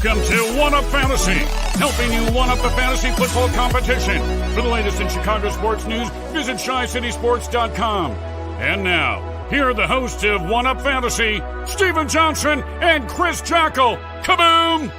Welcome to One Up Fantasy, helping you one up the fantasy football competition. For the latest in Chicago sports news, visit ChiCitySports.com. And now, here are the hosts of One Up Fantasy, Stephen Johnson and Chris Jackle. Kaboom!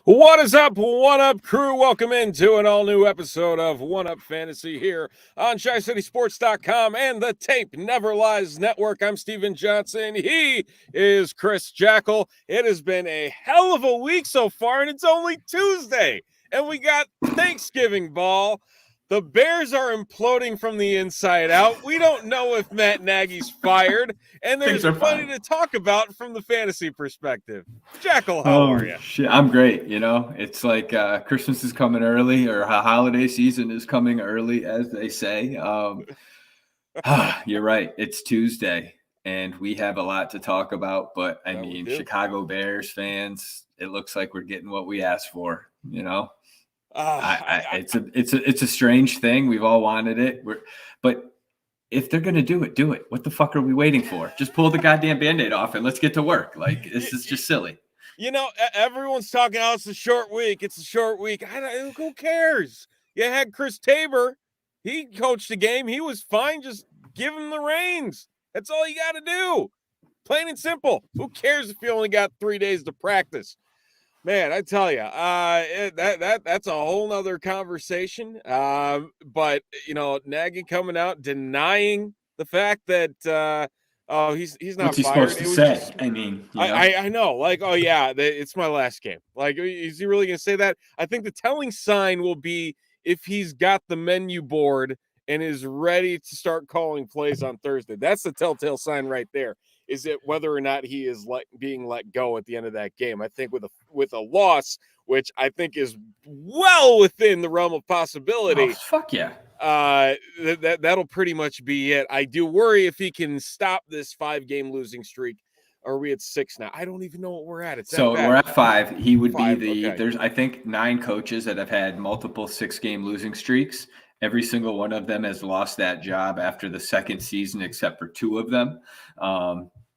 What is up, One Up crew? Welcome into an all-new episode of One Up Fantasy here on ChiCitySports.com and the Tape Never Lies Network. I'm Stephen Johnson. He is Chris Jackle. It has been a hell of a week so far, and it's only Tuesday, and we got Thanksgiving ball. The Bears are imploding from the inside out. We don't know if Matt Nagy's fired, and there's plenty to talk about from the fantasy perspective. Jackal, how are you? Shit, I'm great. You know, it's like Christmas is coming early, or holiday season is coming early, as they say. You're right. It's Tuesday, and we have a lot to talk about. But I mean, Chicago Bears fans, it looks like we're getting what we asked for. You know. It's a strange thing. We've all wanted it. But if they're gonna do it, do it. What the fuck are we waiting for? Just pull the goddamn Band-Aid off and let's get to work. Like, this is just silly. You know, everyone's talking, oh, it's a short week. It's a short week. Who cares? You had Chris Tabor. He coached the game. He was fine. Just give him the reins. That's all you got to do. Plain and simple. Who cares if you only got 3 days to practice? Man, I tell you, that's a whole nother conversation. But you know, Nagy coming out denying the fact that he's not What's he fired. supposed to say? I mean, you know? I know, like, oh yeah, it's my last game. Like, is he really gonna say that? I think the telling sign will be if he's got the menu board and is ready to start calling plays on Thursday. That's the telltale sign right there. Is it whether or not he is being let go at the end of that game? I think with a loss, which I think is well within the realm of possibility. Oh, fuck yeah. That'll pretty much be it. I do worry if he can stop this 5-game losing streak. Are we at 6 now? I don't even know what we're at. We're at 5. He would be okay. There's, I think, 9 coaches that have had multiple 6-game losing streaks. Every single one of them has lost that job after the second season, except for 2 of them.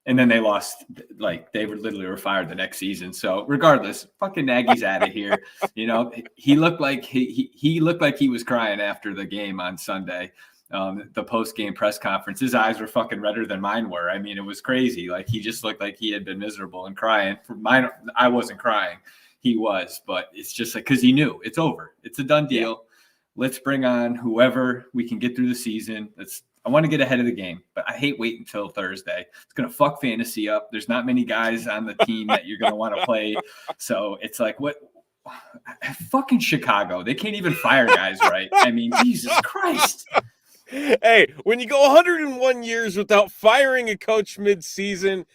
And then they lost, like, they were fired the next season. So regardless, fucking Nagy's out of here. You know, he looked like he looked like he was crying after the game on Sunday. The post-game press conference, his eyes were fucking redder than mine were. I mean, it was crazy. Like, he just looked like he had been miserable and crying. For mine, I wasn't crying. He was, but it's just like, because he knew it's over. It's a done deal. Yeah. Let's bring on whoever we can get through the season. I want to get ahead of the game, but I hate waiting until Thursday. It's going to fuck fantasy up. There's not many guys on the team that you're going to want to play. So it's like, what? Fucking Chicago. They can't even fire guys right. I mean, Jesus Christ. Hey, when you go 101 years without firing a coach mid-season,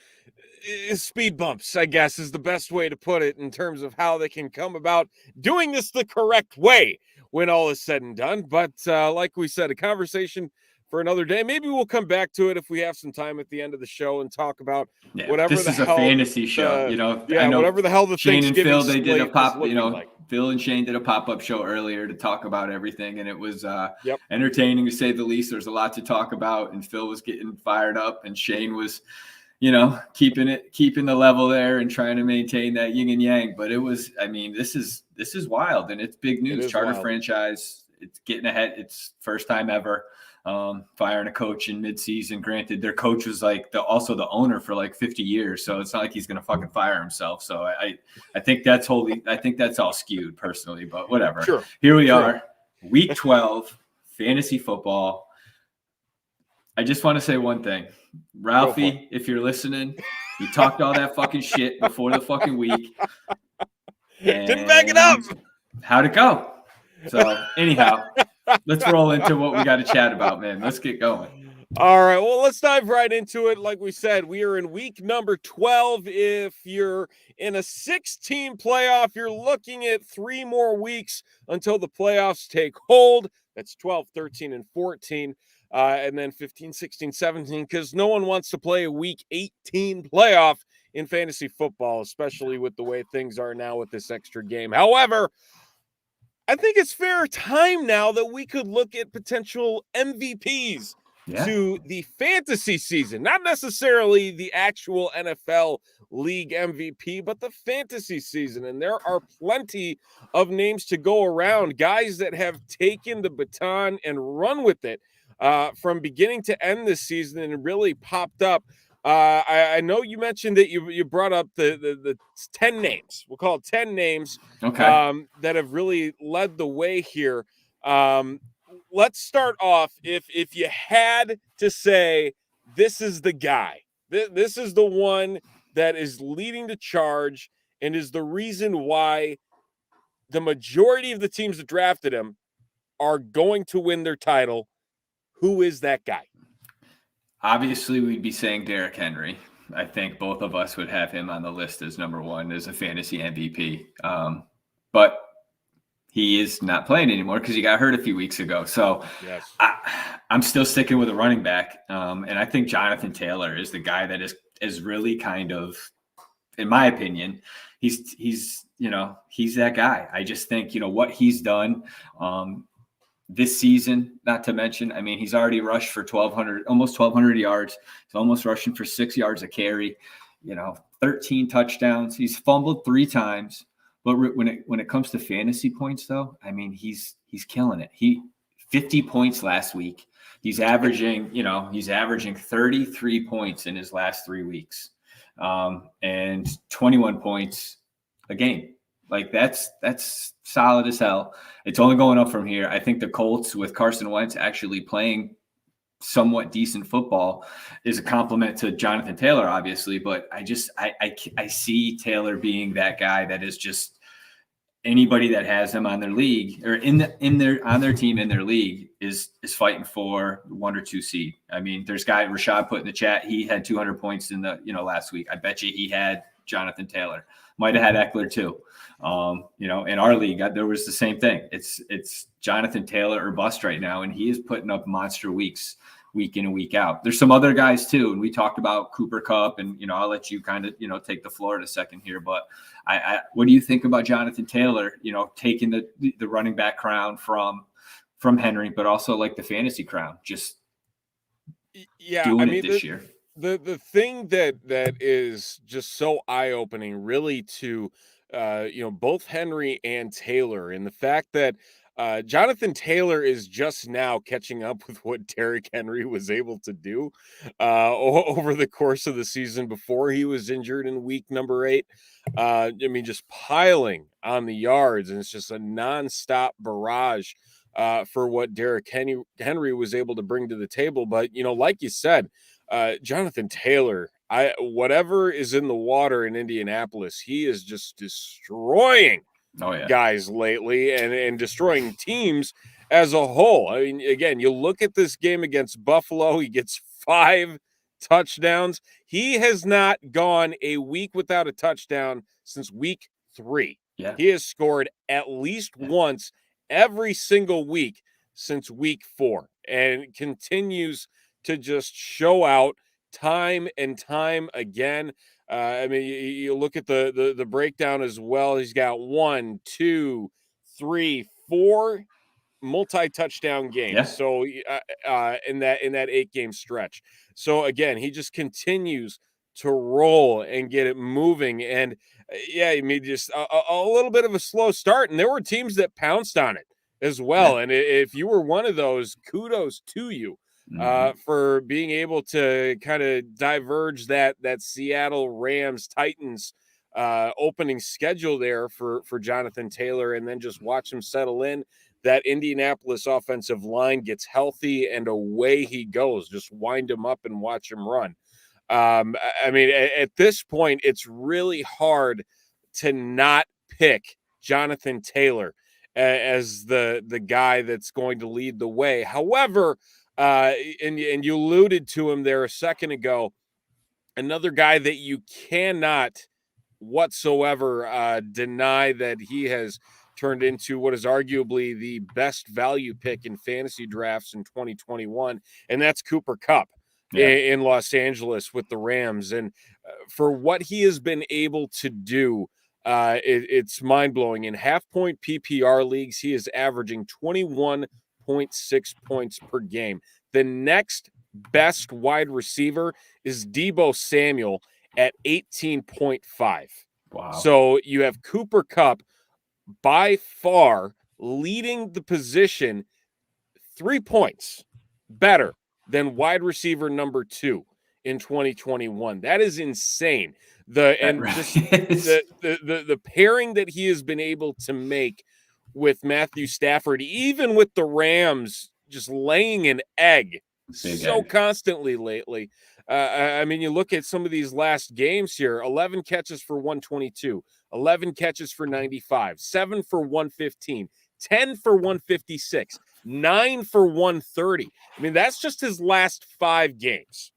speed bumps, I guess, is the best way to put it in terms of how they can come about doing this the correct way when all is said and done. But like we said, a conversation for another day. Maybe we'll come back to it if we have some time at the end of the show and talk about whatever this is a fantasy show. You know, I know whatever the hell the Shane and Phil, they did a pop. Phil and Shane did a pop-up show earlier to talk about everything, and it was entertaining to say the least. There's a lot to talk about, and Phil was getting fired up, and Shane was, you know, keeping the level there and trying to maintain that yin and yang. But it was, I mean, this is wild, and it's big news. Charter franchise, it's getting ahead. It's first time ever. Firing a coach in midseason. Granted, their coach was like also the owner for like 50 years, so it's not like he's gonna fucking fire himself. So I think that's all skewed personally, but whatever. Sure. Here we are, week 12, fantasy football. I just want to say one thing, Ralphie, if you're listening, you talked all that fucking shit before the fucking week. Didn't back it up. How'd it go? So anyhow. Let's roll into what we got to chat about, man. Let's get going. All right. Well, let's dive right into it. Like we said, we are in week number 12. If you're in a 6-team playoff, you're looking at 3 more weeks until the playoffs take hold. That's 12, 13, and 14. And then 15, 16, 17, because no one wants to play a week 18 playoff in fantasy football, especially with the way things are now with this extra game. However, I think it's fair time now that we could look at potential MVPs to the fantasy season, not necessarily the actual NFL league MVP, but the fantasy season. And there are plenty of names to go around, guys that have taken the baton and run with it from beginning to end this season and really popped up. I know you mentioned that you brought up the 10 names. We'll call it 10 names that have really led the way here. Let's start off. If you had to say, this is the guy, this is the one that is leading the charge and is the reason why the majority of the teams that drafted him are going to win their title, who is that guy? Obviously, we'd be saying Derrick Henry. I think both of us would have him on the list as number one as a fantasy MVP. But he is not playing anymore because he got hurt a few weeks ago. So yes. I'm still sticking with a running back. And I think Jonathan Taylor is the guy that is really kind of, in my opinion, he's that guy. I just think, what he's done this season, not to mention, I mean, he's already rushed for almost 1,200 yards. He's almost rushing for 6 yards a carry, 13 touchdowns. He's fumbled 3 times. But when it comes to fantasy points, though, I mean, he's killing it. 50 points last week. He's averaging 33 points in his last 3 weeks, and 21 points a game. Like that's solid as hell. It's only going up from here. I think the Colts with Carson Wentz actually playing somewhat decent football is a compliment to Jonathan Taylor, obviously. But I see Taylor being that guy that is just anybody that has him on their league or on their team in their league is fighting for 1 or 2 seed. I mean, there's Rashad put in the chat. He had 200 points in the last week. I bet you he had Jonathan Taylor. Might have had Eckler too. In our league, there was the same thing. It's Jonathan Taylor or bust right now, and he is putting up monster weeks, week in and week out. There's some other guys too, and we talked about Cooper Kupp, and I'll let you kind of take the floor in a second here. But what do you think about Jonathan Taylor? Taking the running back crown from Henry, but also like the fantasy crown, just doing it this year. The thing that is just so eye-opening really to both Henry and Taylor, and the fact that Jonathan Taylor is just now catching up with what Derrick Henry was able to do over the course of the season before he was injured in week number 8. I mean, just piling on the yards, and it's just a nonstop barrage for what Derrick Henry was able to bring to the table. But, like you said, Jonathan Taylor, whatever is in the water in Indianapolis, he is just destroying guys lately and destroying teams as a whole. I mean, again, you look at this game against Buffalo, he gets 5 touchdowns. He has not gone a week without a touchdown since week 3. Yeah. He has scored at least once every single week since week 4 and continues to just show out time and time again. I mean, you look at the breakdown as well. He's got 1, 2, 3, 4 multi-touchdown games. Yeah. So in that 8-game stretch. So again, he just continues to roll and get it moving. And I mean, just a little bit of a slow start. And there were teams that pounced on it as well. Yeah. And if you were one of those, kudos to you. For being able to kind of diverge that Seattle Rams Titans opening schedule there for Jonathan Taylor, and then just watch him settle in. That Indianapolis offensive line gets healthy, and away he goes. Just wind him up and watch him run. I mean, at this point, it's really hard to not pick Jonathan Taylor as the guy that's going to lead the way. However, and you alluded to him there a second ago, another guy that you cannot whatsoever deny that he has turned into what is arguably the best value pick in fantasy drafts in 2021, and that's Cooper Kupp in Los Angeles with the Rams. And for what he has been able to do, it's mind-blowing. In half-point PPR leagues, he is averaging 21.6 points per game. The next best wide receiver is Deebo Samuel at 18.5. Wow. So you have Cooper Kupp by far leading the position 3 points better than wide receiver number 2 in 2021. That is insane. The pairing that he has been able to make with Matthew Stafford, even with the Rams just laying an egg constantly lately. I mean, you look at some of these last games here, 11 catches for 122, 11 catches for 95, 7 for 115, 10 for 156, 9 for 130. I mean, that's just his last 5 games.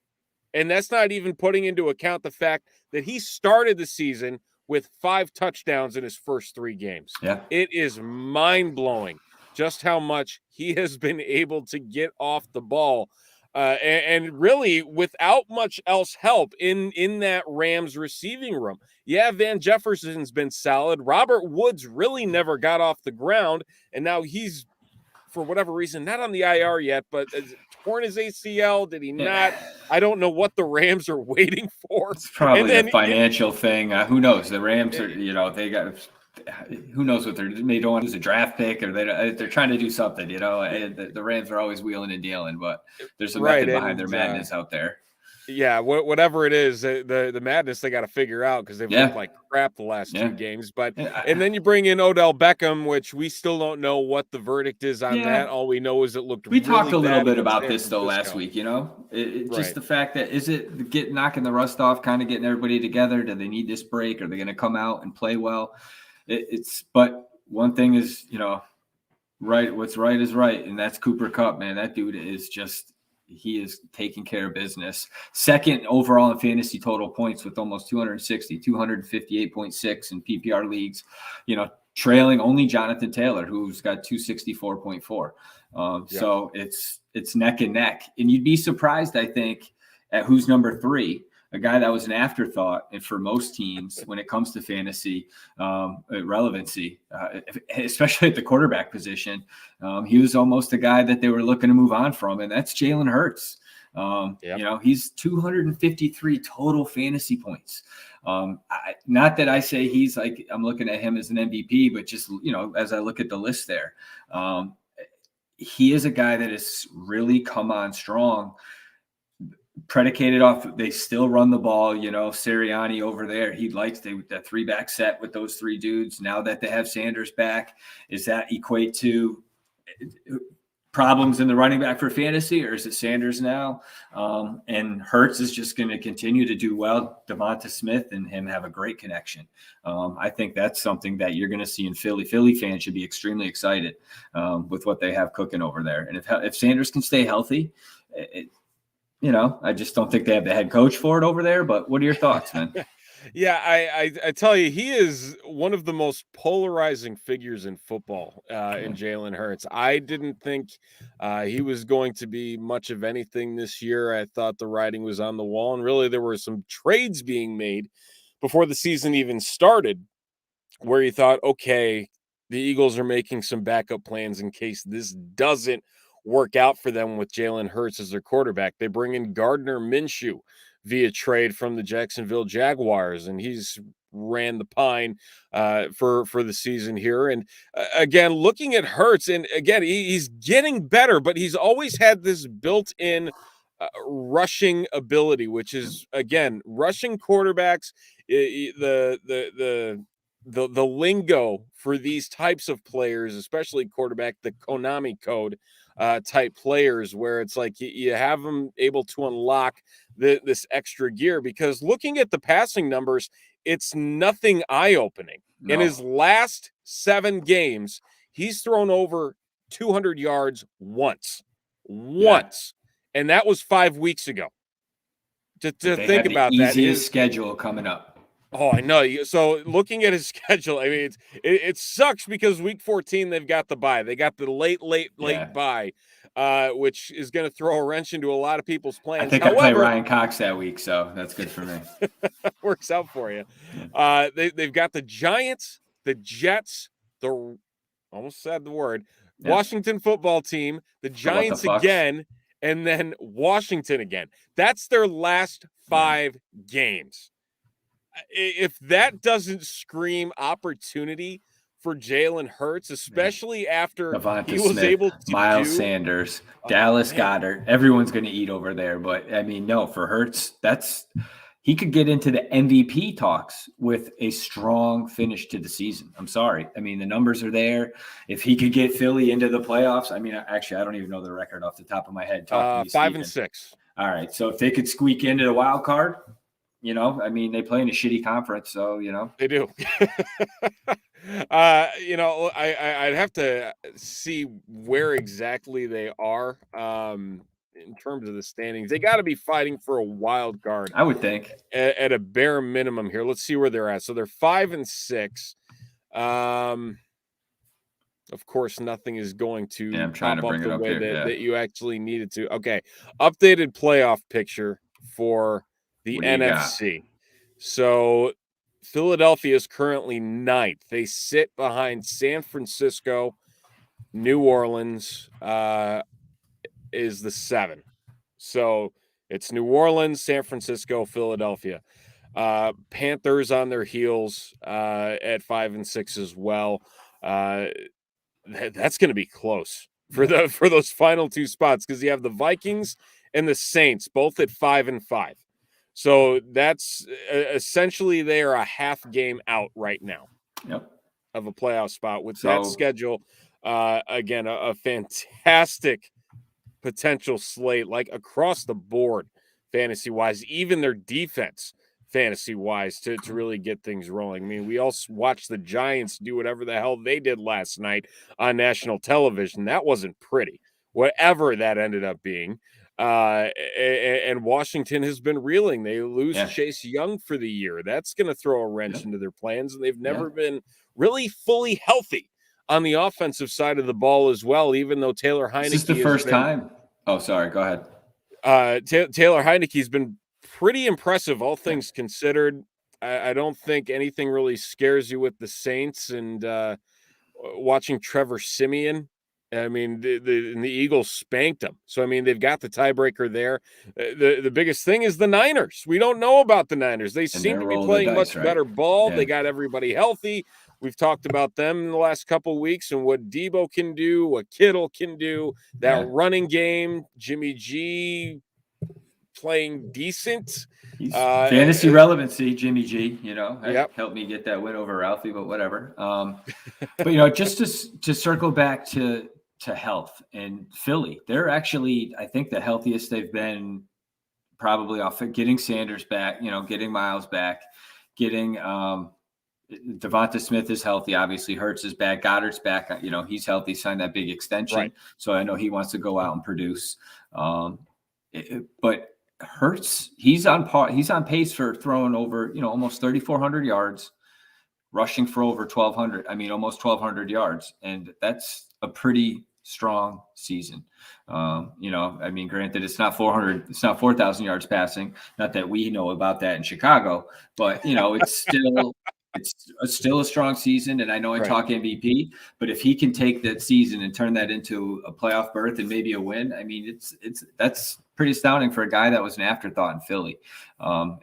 And that's not even putting into account the fact that he started the season with 5 touchdowns in his first 3 games. Yeah. It is mind-blowing just how much he has been able to get off the ball. And really, without much else help in that Rams receiving room. Yeah, Van Jefferson's been solid. Robert Woods really never got off the ground, and now he's, for whatever reason, not on the IR yet, but torn his ACL. Did he not? I don't know what the Rams are waiting for. It's probably a financial thing. Who knows? The Rams are, they got. Who knows what they don't want to use a draft pick, or they're trying to do something. The Rams are always wheeling and dealing, but there's a method behind their madness out there. Yeah, whatever it is, the madness they got to figure out, because they've looked like crap the last 2 games. But and then you bring in Odell Beckham, which we still don't know what the verdict is on that. All we know is it looked. We talked a little bit about this though last week. Just the fact that is it knocking the rust off, kind of getting everybody together. Do they need this break? Are they going to come out and play well? But one thing is, right. What's right is right. And that's Cooper Kupp, man. That dude is he is taking care of business. Second overall in fantasy total points with almost 260, 258.6 in PPR leagues, trailing only Jonathan Taylor, who's got 264.4. So it's neck and neck. And you'd be surprised, I think, at who's number 3. A guy that was an afterthought, and for most teams when it comes to fantasy relevancy, especially at the quarterback position, he was almost a guy that they were looking to move on from, and that's Jalen Hurts. He's 253 total fantasy points. Not that I say he's like, I'm looking at him as an MVP, but just, as I look at the list there, he is a guy that has really come on strong. Predicated off, they still run the ball, Sirianni over there. He likes that 3-back set with those 3 dudes. Now that they have Sanders back, does that equate to problems in the running back for fantasy, or is it Sanders now? And Hurts is just going to continue to do well. Devonta Smith and him have a great connection. I think that's something that you're going to see in Philly. Philly fans should be extremely excited with what they have cooking over there. And if Sanders can stay healthy, I just don't think they have the head coach for it over there. But what are your thoughts, man? Yeah, I tell you, he is one of the most polarizing figures in football in Jalen Hurts. I didn't think he was going to be much of anything this year. I thought the writing was on the wall, and really there were some trades being made before the season even started where you thought, okay, the Eagles are making some backup plans in case this doesn't work out for them with Jalen Hurts as their quarterback. They bring in Gardner Minshew via trade from the Jacksonville Jaguars, and he's ran the pine for the season here. And again, looking at Hurts, and again, he's getting better, but he's always had this built-in rushing ability, which is, again, rushing quarterbacks. The lingo for these types of players, especially quarterback, the Konami code type players, where it's like you have them able to unlock this extra gear, because looking at the passing numbers, it's nothing eye-opening. No. In his last 7 games, he's thrown over 200 yards once. And that was 5 weeks ago. To think about that. Easiest schedule coming up. Oh, I know. So looking at his schedule, I mean, it sucks because week 14, they've got the bye. They got the late bye, which is going to throw a wrench into a lot of people's plans. I think I play Ryan Cox that week, so that's good for me. Works out for you. They've got the Giants, the Jets, almost said the word, Washington football team, the Giants again, and then Washington again. That's their last 5 games. If that doesn't scream opportunity for Jalen Hurts, especially after Devonta he was Smith, able to Miles Sanders, Dallas Goedert, everyone's going to eat over there. But I mean, no, for Hurts, he could get into the MVP talks with a strong finish to the season. I'm sorry. I mean, the numbers are there. If he could get Philly into the playoffs, I mean, actually, I don't even know the record off the top of my head. 5-6. All right. So if they could squeak into the wild card, I mean, they play in a shitty conference, so, They do. I'd have to see where exactly they are in terms of the standings. They got to be fighting for a wild card, I would think, at a bare minimum here. Let's see where they're at. So they're 5-6. Of course, nothing is going to I'm trying to bring it the up way here, that you actually needed to. Okay, updated playoff picture for the NFC. So Philadelphia is currently 9th. They sit behind San Francisco. New Orleans is the 7. So it's New Orleans, San Francisco, Philadelphia. Panthers on their heels at 5-6 as well. That's going to be close for those final 2 spots, because you have the Vikings and the Saints both at 5-5. So that's essentially they are a half game out right now of a playoff spot with that schedule. Again, a fantastic potential slate, like across the board, fantasy wise, even their defense fantasy wise to really get things rolling. I mean, we also watched the Giants do whatever the hell they did last night on national television. That wasn't pretty, whatever that ended up being. And Washington has been reeling. They lose Chase Young for the year. That's going to throw a wrench into their plans, and they've never been really fully healthy on the offensive side of the ball as well, even though Taylor Heineke This is the first time. Oh, sorry. Go ahead. Taylor Heineke's been pretty impressive, all things considered. I don't think anything really scares you with the Saints, and watching Trevor Siemian. I mean, the Eagles spanked them. So, I mean, they've got the tiebreaker there. The biggest thing is the Niners. We don't know about the Niners. They seem to be playing much better ball. Yeah. They got everybody healthy. We've talked about them in the last couple of weeks and what Debo can do, what Kittle can do, that running game, Jimmy G playing decent. Fantasy relevancy, Jimmy G, helped me get that win over Ralphie, but whatever. But, just to circle back to health and Philly, they're actually, I think, the healthiest they've been probably off of getting Sanders back, getting Miles back, getting Devonta Smith is healthy. Obviously, Hurts is back. Goddard's back. He's healthy, signed that big extension. Right. So I know he wants to go out and produce. But Hurts, he's on pace for throwing over, almost 3,400 yards, rushing for over 1,200. I mean, almost 1,200 yards. And that's a pretty strong season. I mean, granted, it's not 4,000 yards passing. Not that we know about that in Chicago, but, it's still a strong season. And I know I talk MVP, but if he can take that season and turn that into a playoff berth and maybe a win, I mean, that's pretty astounding for a guy that was an afterthought in Philly,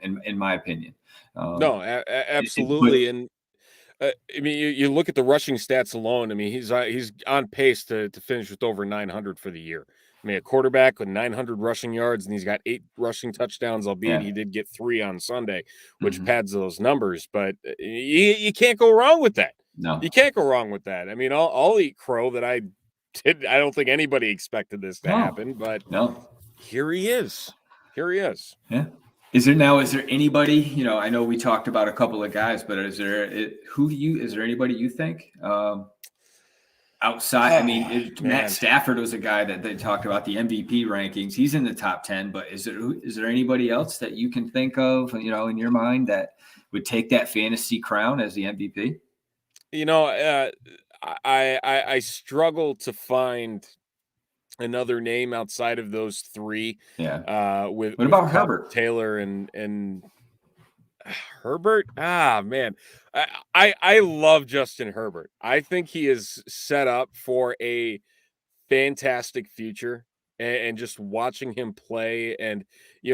in my opinion. No, absolutely. And I mean, you look at the rushing stats alone. I mean, he's on pace to finish with over 900 for the year. I mean, a quarterback with 900 rushing yards, and he's got 8 rushing touchdowns, albeit he did get 3 on Sunday, which pads those numbers. But you can't go wrong with that. No, you can't go wrong with that. I mean, I'll eat crow that I don't think anybody expected this to happen, but here he is. Yeah. Is there anybody, I know we talked about a couple of guys, but is there anybody you think outside? I mean, Matt Stafford was a guy that they talked about the MVP rankings. He's in the top 10, but is there anybody else that you can think of, in your mind that would take that fantasy crown as the MVP? I struggle to find another name outside of those 3. Yeah. What about Herbert, Taylor, and Herbert? Man, I love Justin Herbert. I think he is set up for a fantastic future and just watching him play and,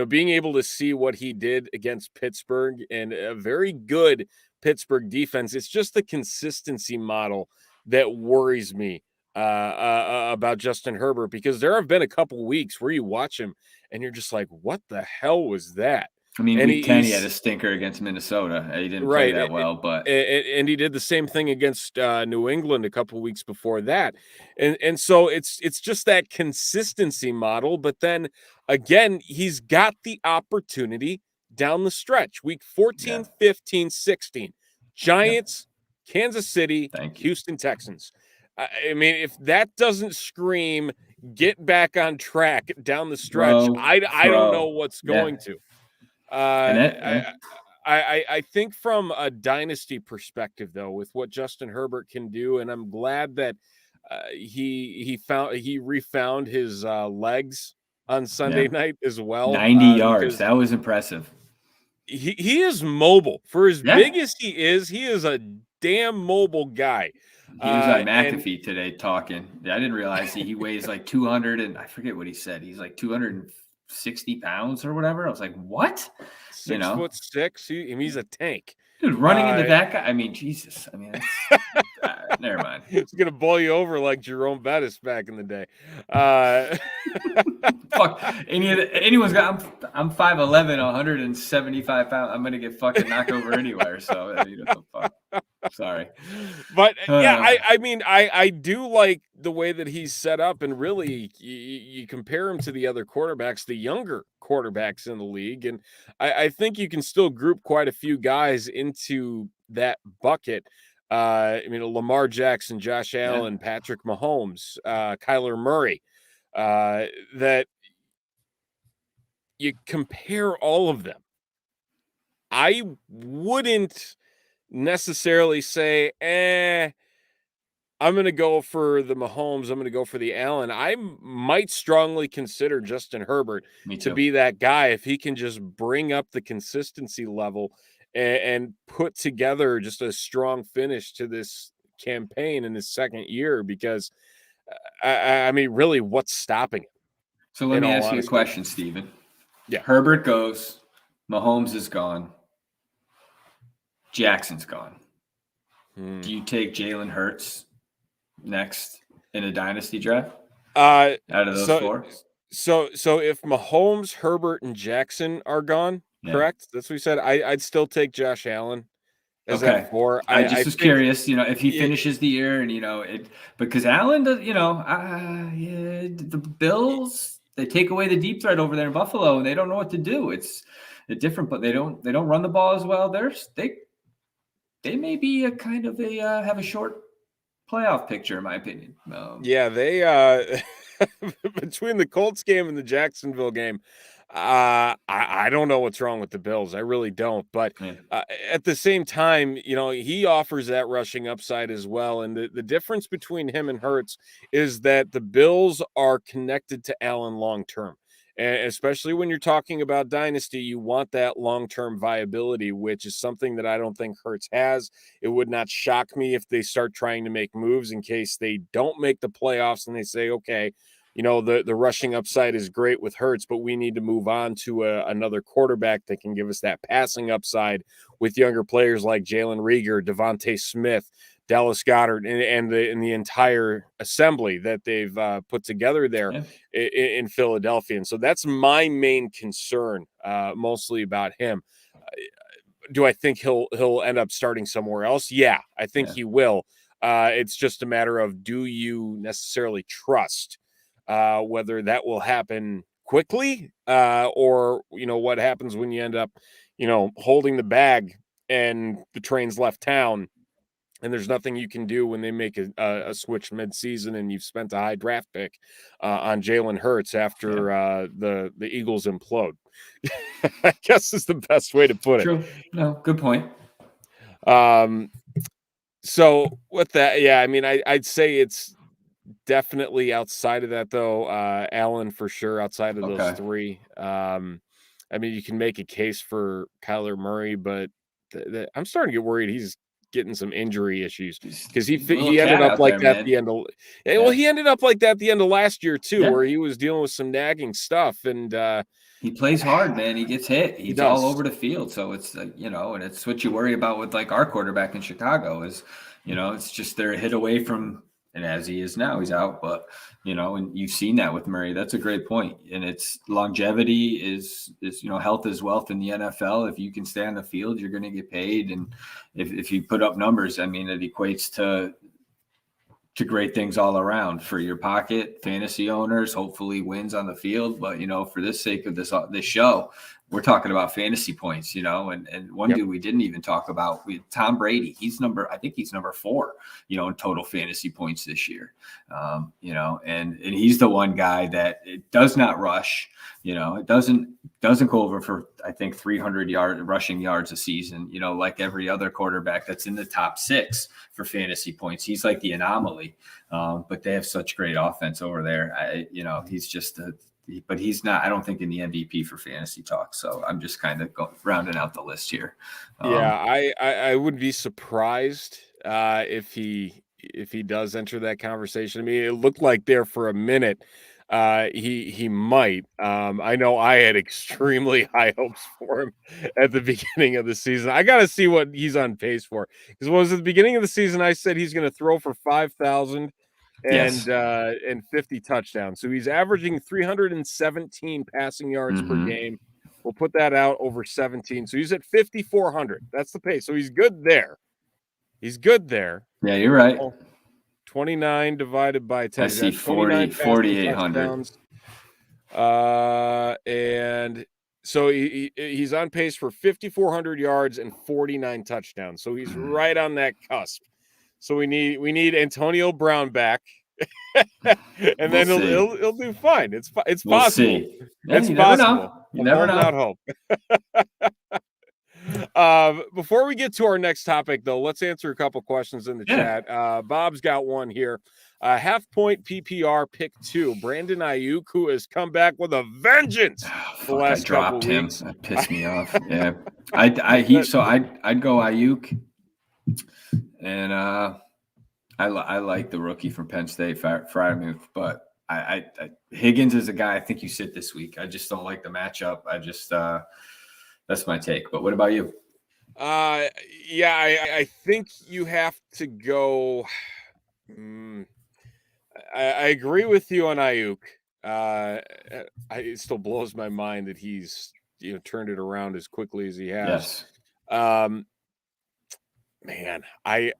being able to see what he did against Pittsburgh and a very good Pittsburgh defense. It's just the consistency model that worries me about Justin Herbert, because there have been a couple weeks where you watch him and you're just like, what the hell was that? I mean, And week 10, he had a stinker against Minnesota. He didn't play right. that well, but And he did the same thing against New England a couple weeks before that. And so it's just that consistency model. But then again, he's got the opportunity down the stretch. Week 14, 15, 16. Giants, Kansas City, Houston Texans. I mean, if that doesn't scream get back on track down the stretch, I don't know what's going to. I think from a dynasty perspective, though, with what Justin Herbert can do, and I'm glad that he refound his legs on Sunday night as well. 90 yards. That was impressive. He is mobile. For as big as he is a damn mobile guy. He was on McAfee today talking. I didn't realize he weighs like 200 and I forget what he said. He's like 260 pounds or whatever. I was like, what? 6'6". He's a tank. Dude, running into that guy. I mean, Jesus. I mean, never mind. It's gonna bowl you over like Jerome Bettis back in the day. Fuck. Anyone's got. I'm 5'11", 175 pounds. I'm gonna get fucking knocked over anywhere. So fuck. Sorry, but I mean, I do like the way that he's set up, and really, you compare him to the other quarterbacks, the younger quarterbacks in the league, and I think you can still group quite a few guys into that bucket. I mean, Lamar Jackson, Josh Allen, Patrick Mahomes, Kyler Murray, that you compare all of them. I wouldn't necessarily say, I'm going to go for the Mahomes, I'm going to go for the Allen. I might strongly consider Justin Herbert to be that guy if he can just bring up the consistency level and put together just a strong finish to this campaign in his second year, because I mean, really, what's stopping him? So let me ask you a question, Steven. Yeah. Herbert goes, Mahomes is gone, Jackson's gone. Do you take Jalen Hurts next in a dynasty draft? Out of those four? So if Mahomes, Herbert, and Jackson are gone, correct? That's what we said. I'd still take Josh Allen as that four. I just was curious, if he finishes the year and, because Allen does, the Bills, they take away the deep threat over there in Buffalo and they don't know what to do. It's different, but they don't run the ball as well. They may be a kind of have a short playoff picture, in my opinion. They between the Colts game and the Jacksonville game, I don't know what's wrong with the Bills. I really don't. But at the same time, he offers that rushing upside as well. And the difference between him and Hurts is that the Bills are connected to Allen long term. And especially when you're talking about dynasty, you want that long-term viability, which is something that I don't think Hurts has. It would not shock me if they start trying to make moves in case they don't make the playoffs and they say, okay, the rushing upside is great with Hurts, but we need to move on to another quarterback that can give us that passing upside with younger players like Jalen Reagor, Devontae Smith, Dallas Goedert, and the entire assembly that they've put together there in Philadelphia. And so that's my main concern, mostly about him. Do I think he'll end up starting somewhere else? Yeah, I think he will. It's just a matter of, do you necessarily trust whether that will happen quickly or, what happens when you end up, holding the bag and the train's left town. And there's nothing you can do when they make a switch midseason and you've spent a high draft pick on Jalen Hurts after the Eagles implode. I guess is the best way to put it. True. No, good point. So with that, I mean, I'd say it's definitely outside of that, though. Allen for sure outside of those three. I mean, you can make a case for Kyler Murray, but I'm starting to get worried he's getting some injury issues because he Little ended cat up out like there, that at man. the end of well, he ended up like that at the end of last year too, Yeah. where he was dealing with some nagging stuff, and he plays hard, man. He gets hit. He's does. all over the field. So it's and it's what you worry about with like our quarterback in Chicago is, it's just they're a hit away from, and as he is now, he's out. But and you've seen that with Murray. That's a great point. And it's longevity is health is wealth in the NFL. If you can stay on the field, you're going to get paid. And if you put up numbers, I mean, it equates to great things all around for your pocket, fantasy owners, hopefully wins on the field. But, for the sake of this show, we're talking about fantasy points, and one dude we didn't even talk about, Tom Brady. I think he's number 4, in total fantasy points this year. And he's the one guy that it does not rush, it doesn't go over for, I think, 300 rushing yards a season, like every other quarterback that's in the top 6 for fantasy points. He's like the anomaly. But they have such great offense over there. He's just but he's not, I don't think, in the MVP for fantasy talk. So I'm just kind of rounding out the list here. I would be surprised if he does enter that conversation. I mean, it looked like there for a minute he might. I know I had extremely high hopes for him at the beginning of the season. I got to see what he's on pace for, because what was at the beginning of the season I said he's going to throw for 5,000 and 50 touchdowns. So he's averaging 317 passing yards per game. We'll put that out over 17. So he's at 5,400. That's the pace. So he's good there. Yeah, you're right. 29 divided by 10. I see 4,800. And so he's on pace for 5,400 yards and 49 touchdowns. So he's right on that cusp. So we need Antonio Brown back, and then he'll do fine. It's possible. We'll see. Yeah, it's possible. You never know. Not hope. Before we get to our next topic, though, let's answer a couple questions in the chat. Bob's got one here. Half point PPR pick 2. Brandon Ayuk, who has come back with a vengeance. The last I dropped couple him. weeks. That pissed me off. Yeah, I'd go Ayuk. And I like the rookie from Penn State, Freiermuth, but I Higgins is a guy I think you sit this week. I just don't like the matchup. I just that's my take. But what about you? I think you have to go. I agree with you on Ayuk. It still blows my mind that he's turned it around as quickly as he has. Yes. Man, I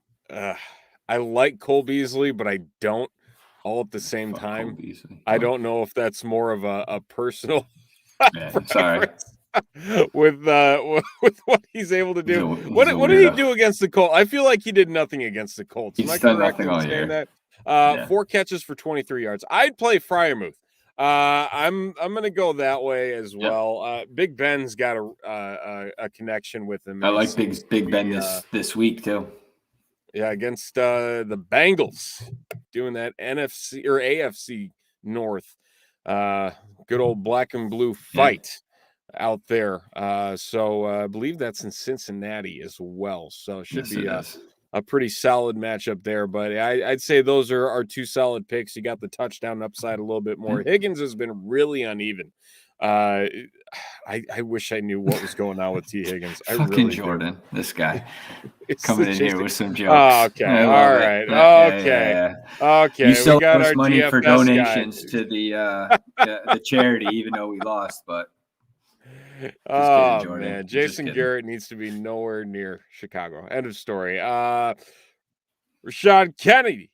like Cole Beasley, but I don't all at the same time. I don't know if that's more of a personal sorry. with what he's able to do. What did he do against the Colts? I feel like he did nothing against the Colts. He's done nothing all year. That? 4 catches for 23 yards. I'd play Freiermuth. I'm gonna go that way as well. Big Ben's got a connection with him. I like Big Ben this week too. Yeah, against the Bengals, doing that NFC or AFC North, good old black and blue fight out there. So I believe that's in Cincinnati as well. So it should be a pretty solid matchup there. But I'd say those are our 2 solid picks. You got the touchdown upside a little bit more. Higgins has been really uneven. I wish I knew what was going on with T. Higgins. Fucking Jordan, this guy coming in here with some jokes. Oh, okay, all right, okay. You still got owe us our money DFS for donations guy. to the charity, even though we lost. But oh kidding, man, Jason Garrett needs to be nowhere near Chicago. End of story. Rashad Kennedy.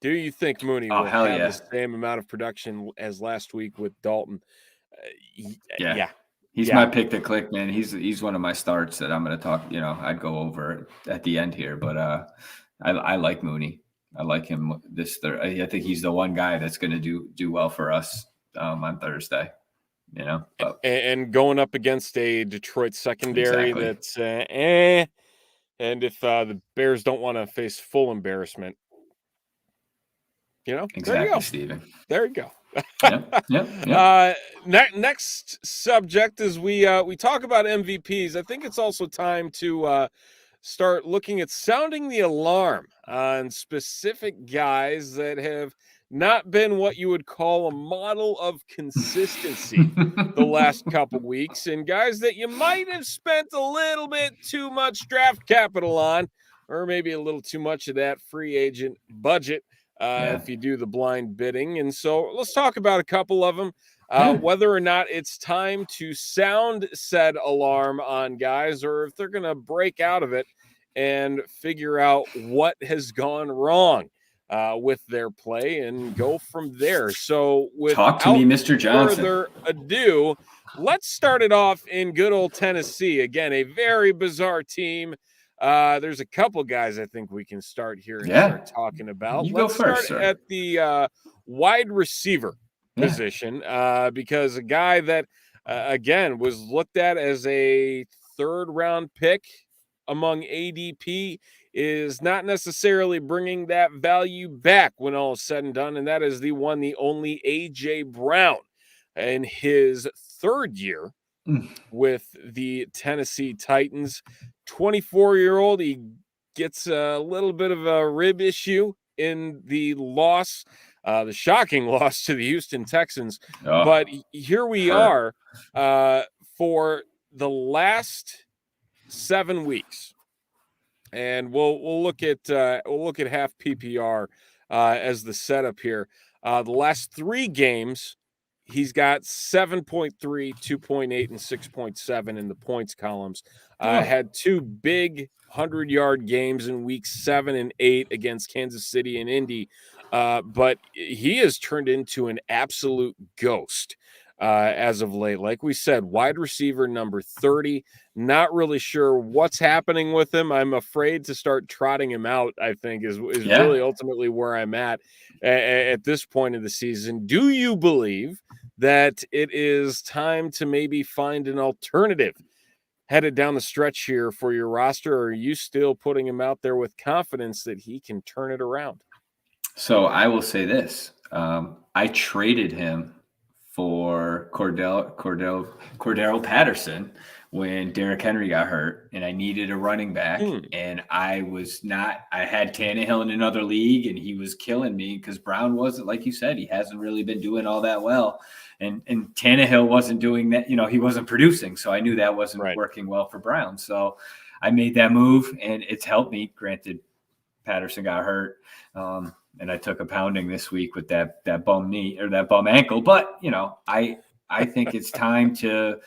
Do you think Mooney will have the same amount of production as last week with Dalton? Yeah. He's my pick to click, man. He's one of my starts that I'm going to talk. I'd go over at the end here, but I like Mooney. I like him I think he's the one guy that's going to do well for us on Thursday. And going up against a Detroit secondary that's and if the Bears don't want to face full embarrassment, exactly, there you go. Steven. There you go. Yep. Next subject is we talk about MVPs. I think it's also time to start looking at sounding the alarm on specific guys that have not been what you would call a model of consistency the last couple weeks, and guys that you might have spent a little bit too much draft capital on, or maybe a little too much of that free agent budget if you do the blind bidding. And so let's talk about a couple of them. Whether or not it's time to sound said alarm on guys, or if they're going to break out of it and figure out what has gone wrong with their play and go from there. So talk to me, Mr. Johnson. Further ado, let's start it off in good old Tennessee. Again, a very bizarre team. There's a couple guys I think we can start here and start talking about. Let's start at the wide receiver position because a guy that, again, was looked at as a third-round pick among ADP is not necessarily bringing that value back when all is said and done, and that is the one, the only A.J. Brown in his third year with the Tennessee Titans. 24-year-old, he gets a little bit of a rib issue in the loss, the shocking loss to the Houston Texans. But here we are for the last 7 weeks. And we'll look at half PPR as the setup here. The last 3 games, he's got 7.3, 2.8, and 6.7 in the points columns. Had 2 big 100-yard games in weeks 7 and 8 against Kansas City and Indy. But he has turned into an absolute ghost as of late. Like we said, wide receiver number 30. Not really sure what's happening with him. I'm afraid to start trotting him out, I think, is really ultimately where I'm at this point of the season. Do you believe that it is time to maybe find an alternative headed down the stretch here for your roster, or are you still putting him out there with confidence that he can turn it around? So I will say this. I traded him for Cordell Patterson when Derrick Henry got hurt, and I needed a running back. And I had Tannehill in another league, and he was killing me because Brown wasn't, like you said, he hasn't really been doing all that well. And Tannehill wasn't doing that, he wasn't producing. So I knew that wasn't working well for Brown. So I made that move, and it's helped me. Granted, Patterson got hurt. And I took a pounding this week with that bum knee or that bum ankle. But, I think it's time to,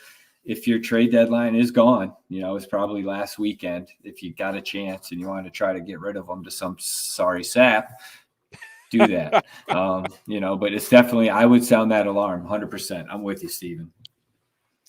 if your trade deadline is gone, it's probably last weekend. If you got a chance and you want to try to get rid of them to some sorry sap, do that. But it's definitely, I would sound that alarm 100%. I'm with you, Steven.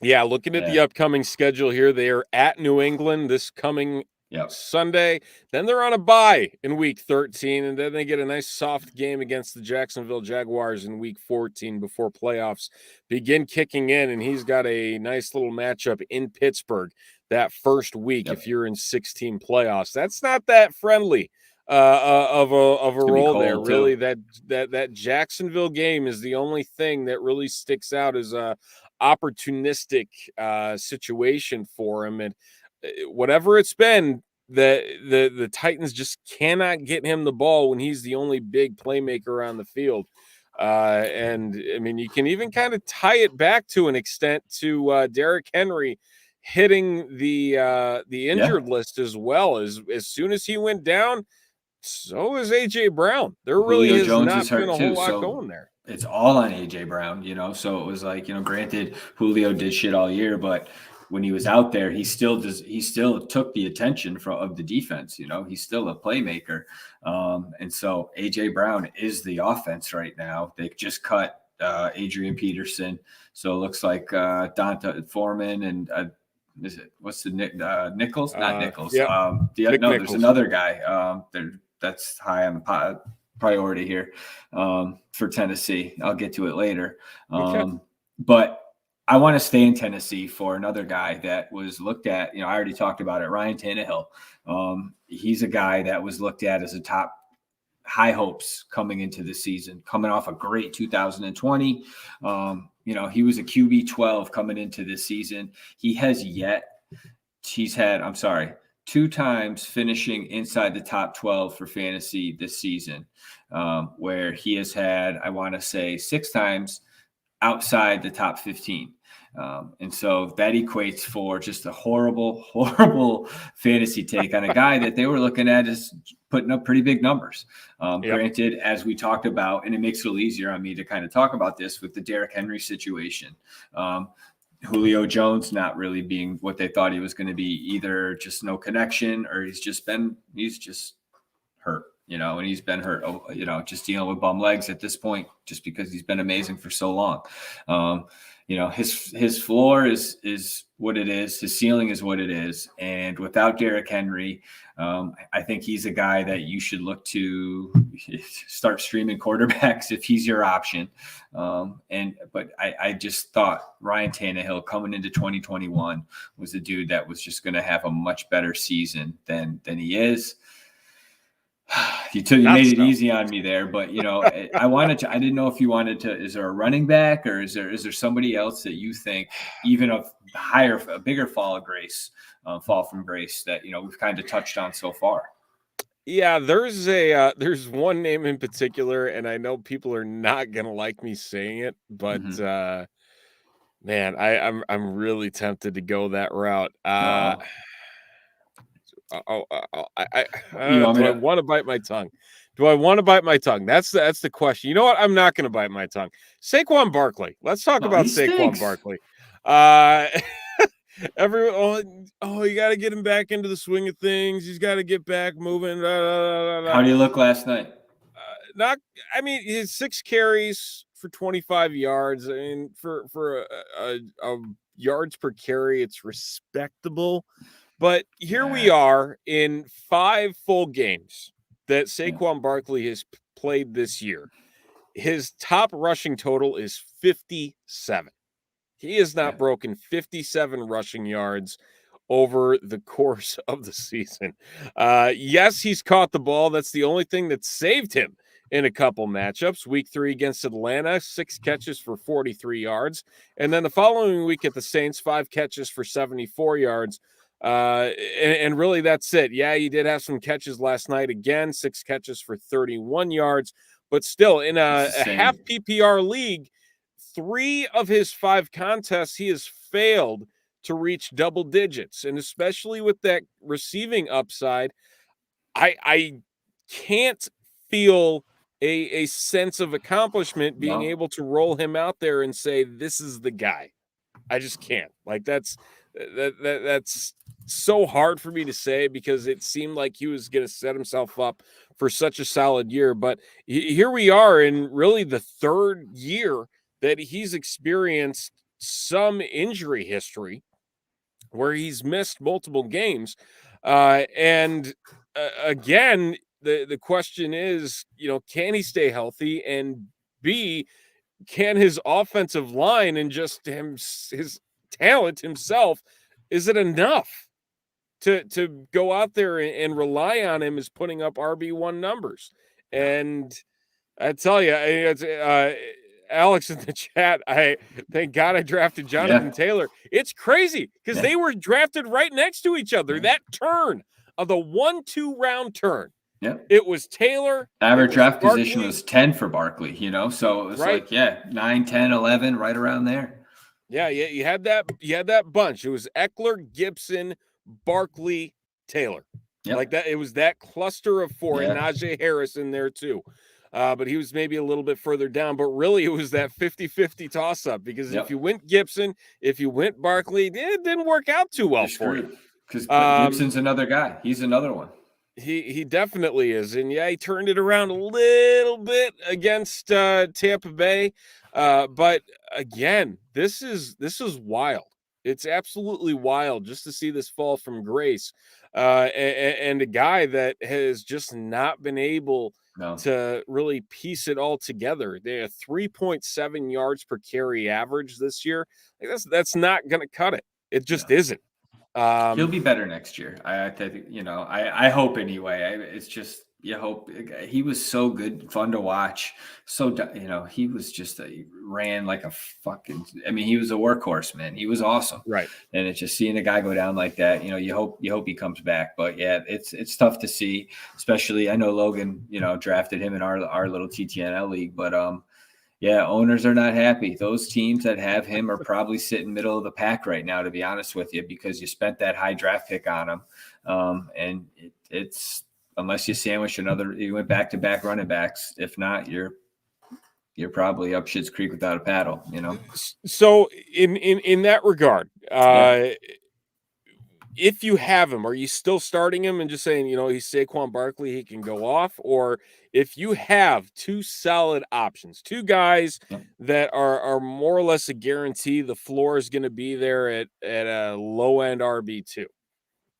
Yeah. Looking at the upcoming schedule here, they are at New England this coming Sunday. Then they're on a bye in week 13, and then they get a nice soft game against the Jacksonville Jaguars in week 14 before playoffs begin kicking in. And he's got a nice little matchup in Pittsburgh that first week. If you're in 16 playoffs, that's not that friendly of a role there. Really, that Jacksonville game is the only thing that really sticks out as a opportunistic situation for him. And whatever it's been, the Titans just cannot get him the ball when he's the only big playmaker on the field. And I mean, you can even kind of tie it back to an extent to Derrick Henry hitting the injured list as well. As soon as he went down, so is AJ Brown. There really Julio has Jones not is hurt been a too, whole lot so going there. It's all on AJ Brown, So it was like, granted, Julio did shit all year, but when he was out there, he still took the attention of the defense. He's still a playmaker. And so AJ Brown is the offense right now. They just cut Adrian Peterson. So it looks like Donta Foreman and Nichols? Not Nichols. Nichols. There's another guy that's high on the priority here for Tennessee. I'll get to it later. But I want to stay in Tennessee for another guy that was looked at. I already talked about it, Ryan Tannehill. He's a guy that was looked at as a top high hopes coming into the season, coming off a great 2020. He was a QB 12 coming into this season. He's had 2 times finishing inside the top 12 for fantasy this season, where he has had, I want to say, 6 times outside the top 15. And so that equates for just a horrible, horrible fantasy take on a guy that they were looking at as putting up pretty big numbers. Granted, as we talked about, and it makes it a little easier on me to kind of talk about this with the Derrick Henry situation. Julio Jones not really being what they thought he was going to be, either just no connection, or he's just hurt, and he's been hurt, just dealing with bum legs at this point, just because he's been amazing for so long. His floor is what it is. His ceiling is what it is. And without Derrick Henry, I think he's a guy that you should look to start streaming quarterbacks if he's your option. But I just thought Ryan Tannehill coming into 2021 was a dude that was just going to have a much better season than he is. You made it easy on me there, but I didn't know if you wanted to. Is there a running back, or is there somebody else that you think even a bigger fall from grace that we've kind of touched on so far? Yeah, there's one name in particular, and I know people are not gonna like me saying it, but man, I'm really tempted to go that route. Do I want to bite my tongue? Do I want to bite my tongue? That's the question. You know what? I'm not going to bite my tongue. Saquon Barkley. Let's talk about Saquon Barkley. Everyone, you got to get him back into the swing of things. He's got to get back moving. How do you look last night? He had 6 carries for 25 yards. I mean, for a yards per carry, it's respectable. But here we are in 5 full games that Saquon Barkley has played this year. His top rushing total is 57. He has not broken 57 rushing yards over the course of the season. Yes, he's caught the ball. That's the only thing that saved him in a couple matchups. Week 3 against Atlanta, 6 catches for 43 yards. And then the following week at the Saints, 5 catches for 74 yards. And really that's it. Yeah, he did have some catches last night. Again, 6 catches for 31 yards, but still in a half PPR league, 3 of his 5 contests, he has failed to reach double digits. And especially with that receiving upside, I can't feel a sense of accomplishment being able to roll him out there and say, this is the guy. I just can't. Like that's so hard for me to say, because it seemed like he was going to set himself up for such a solid year. But here we are in really the 3rd year that he's experienced some injury history where he's missed multiple games. Again, the question is, can he stay healthy? And B, can his offensive line and just his talent himself, is it enough to go out there and rely on him as putting up RB1 numbers? And I tell you, Alex in the chat, thank God I drafted Jonathan Taylor. It's crazy because they were drafted right next to each other. That turn of the 1-2 round turn. Yeah, it was Taylor. Average draft position was 10 for Barkley, so it was 9, 10, 11, right around there. Yeah, you had that bunch. It was Eckler, Gibson, Barkley, Taylor. Like that. It was that cluster of 4, and Najee Harris in there too. But he was maybe a little bit further down. But really, it was that 50-50 toss-up, because if you went Gibson, if you went Barkley, it didn't work out too well for you. Because Gibson's another guy. He's another one. He definitely is. And he turned it around a little bit against Tampa Bay. But again, this is wild. It's absolutely wild just to see this fall from grace. And a guy that has just not been able to really piece it all together. They have 3.7 yards per carry average this year. Like that's not going to cut it. It just isn't. He'll be better next year. I think, I hope anyway. It's just you hope he was so good, fun to watch. So, he was just ran like a fucking, he was a workhorse, man. He was awesome. Right. And it's just seeing a guy go down like that, you hope he comes back. But yeah, it's tough to see, especially I know Logan, drafted him in our little TTNL league, but, yeah, owners are not happy. Those teams that have him are probably sitting middle of the pack right now, to be honest with you, because you spent that high draft pick on him. And it's, unless you sandwich you went back-to-back running backs. If not, you're probably up Schitt's Creek without a paddle, So in that regard, if you have him, are you still starting him and just saying, he's Saquon Barkley, he can go off? Or if you have two solid options, two guys that are more or less a guarantee the floor is going to be there at a low-end RB2.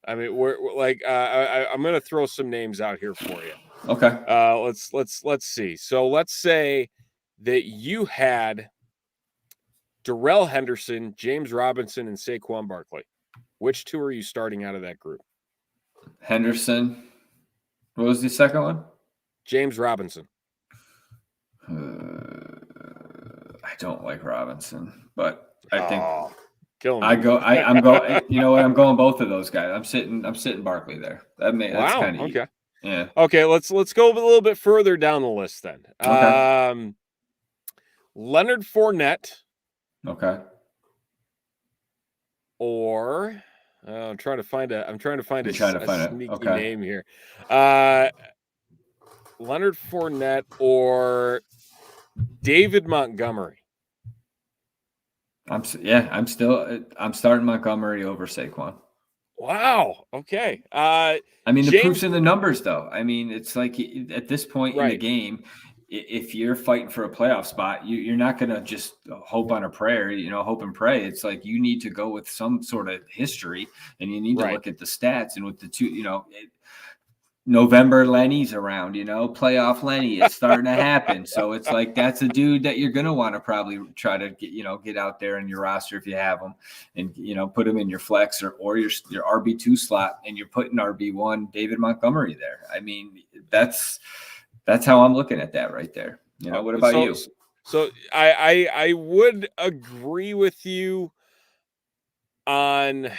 We're like, I'm going to throw some names out here for you. Okay. Let's see. So let's say that you had Darrell Henderson, James Robinson, and Saquon Barkley. Which two are you starting out of that group? Henderson. What was the second one? James Robinson. I don't like Robinson, but I think kill him. I'm going. You know what? I'm going both of those guys. I'm sitting Barkley there. That's kind of okay. Yeah. Okay. Let's go a little bit further down the list then. Okay. Leonard Fournette. Okay. Or I'm trying to find a sneaky name here. Leonard Fournette or David Montgomery. I'm starting Montgomery over Saquon. Wow. Okay. The proof's in the numbers, though. It's like at this point in the game, if you're fighting for a playoff spot, you're not going to just hope on a prayer, hope and pray. It's like you need to go with some sort of history, and you need to look at the stats. And with the two, November Lenny's around, playoff Lenny, it's starting to happen. So it's like that's a dude that you're going to want to probably try to get out there in your roster if you have him, and put him in your flex or your RB2 slot, and you're putting RB1 David Montgomery there. That's how I'm looking at that right there. What about you? So I would agree with you on.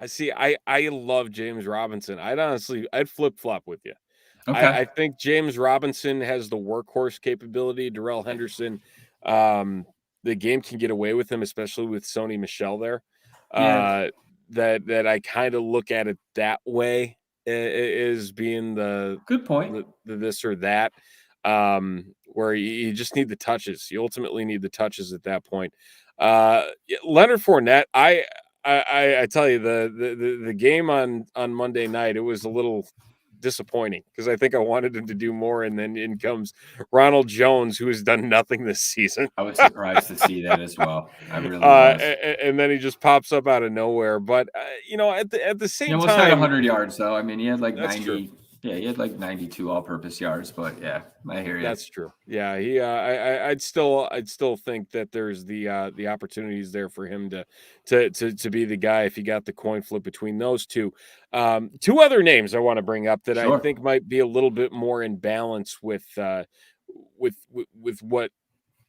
I love James Robinson. I'd flip-flop with you. Okay. I think James Robinson has the workhorse capability. Darrell Henderson, the game can get away with him, especially with Sony Michel there. Yeah. That I kind of look at it that way. Is being the good point, the this or that, where you just need the touches. You ultimately need the touches at that point. Leonard Fournette, I tell you, the game on Monday night, it was a little disappointing because I think I wanted him to do more, and then in comes Ronald Jones, who has done nothing this season. I was surprised to see that as well. I really was. And then he just pops up out of nowhere. But at the same time, he almost had 100 yards though. He had like 90. True. Yeah, he had like 92 all-purpose yards. But yeah, I hear you. That's true. Yeah, he. I'd still think that there's the opportunities there for him to be the guy if he got the coin flip between those two. Two other names I want to bring up that I think might be a little bit more in balance with what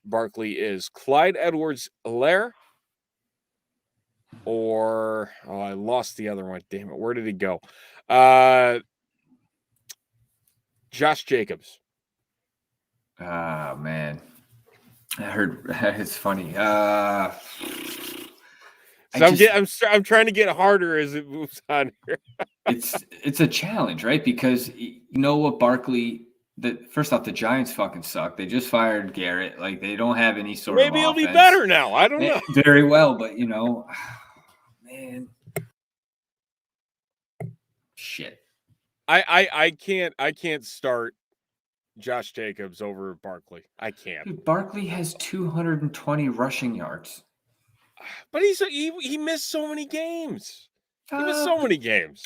Barkley is. Clyde Edwards-Helaire or I lost the other one. Damn it, where did he go? Josh Jacobs. Ah, man. I heard it's funny. I'm trying to get harder as it moves on here. it's a challenge, right? Because you know what, Barkley. First off, the Giants fucking suck. They just fired Garrett. Like they don't have any sort of. Maybe he'll be better now. I don't know. Very well, but man, shit. I can't start Josh Jacobs over Barkley. I can't. Dude, Barkley has 220 rushing yards. But he missed so many games. He missed so many games.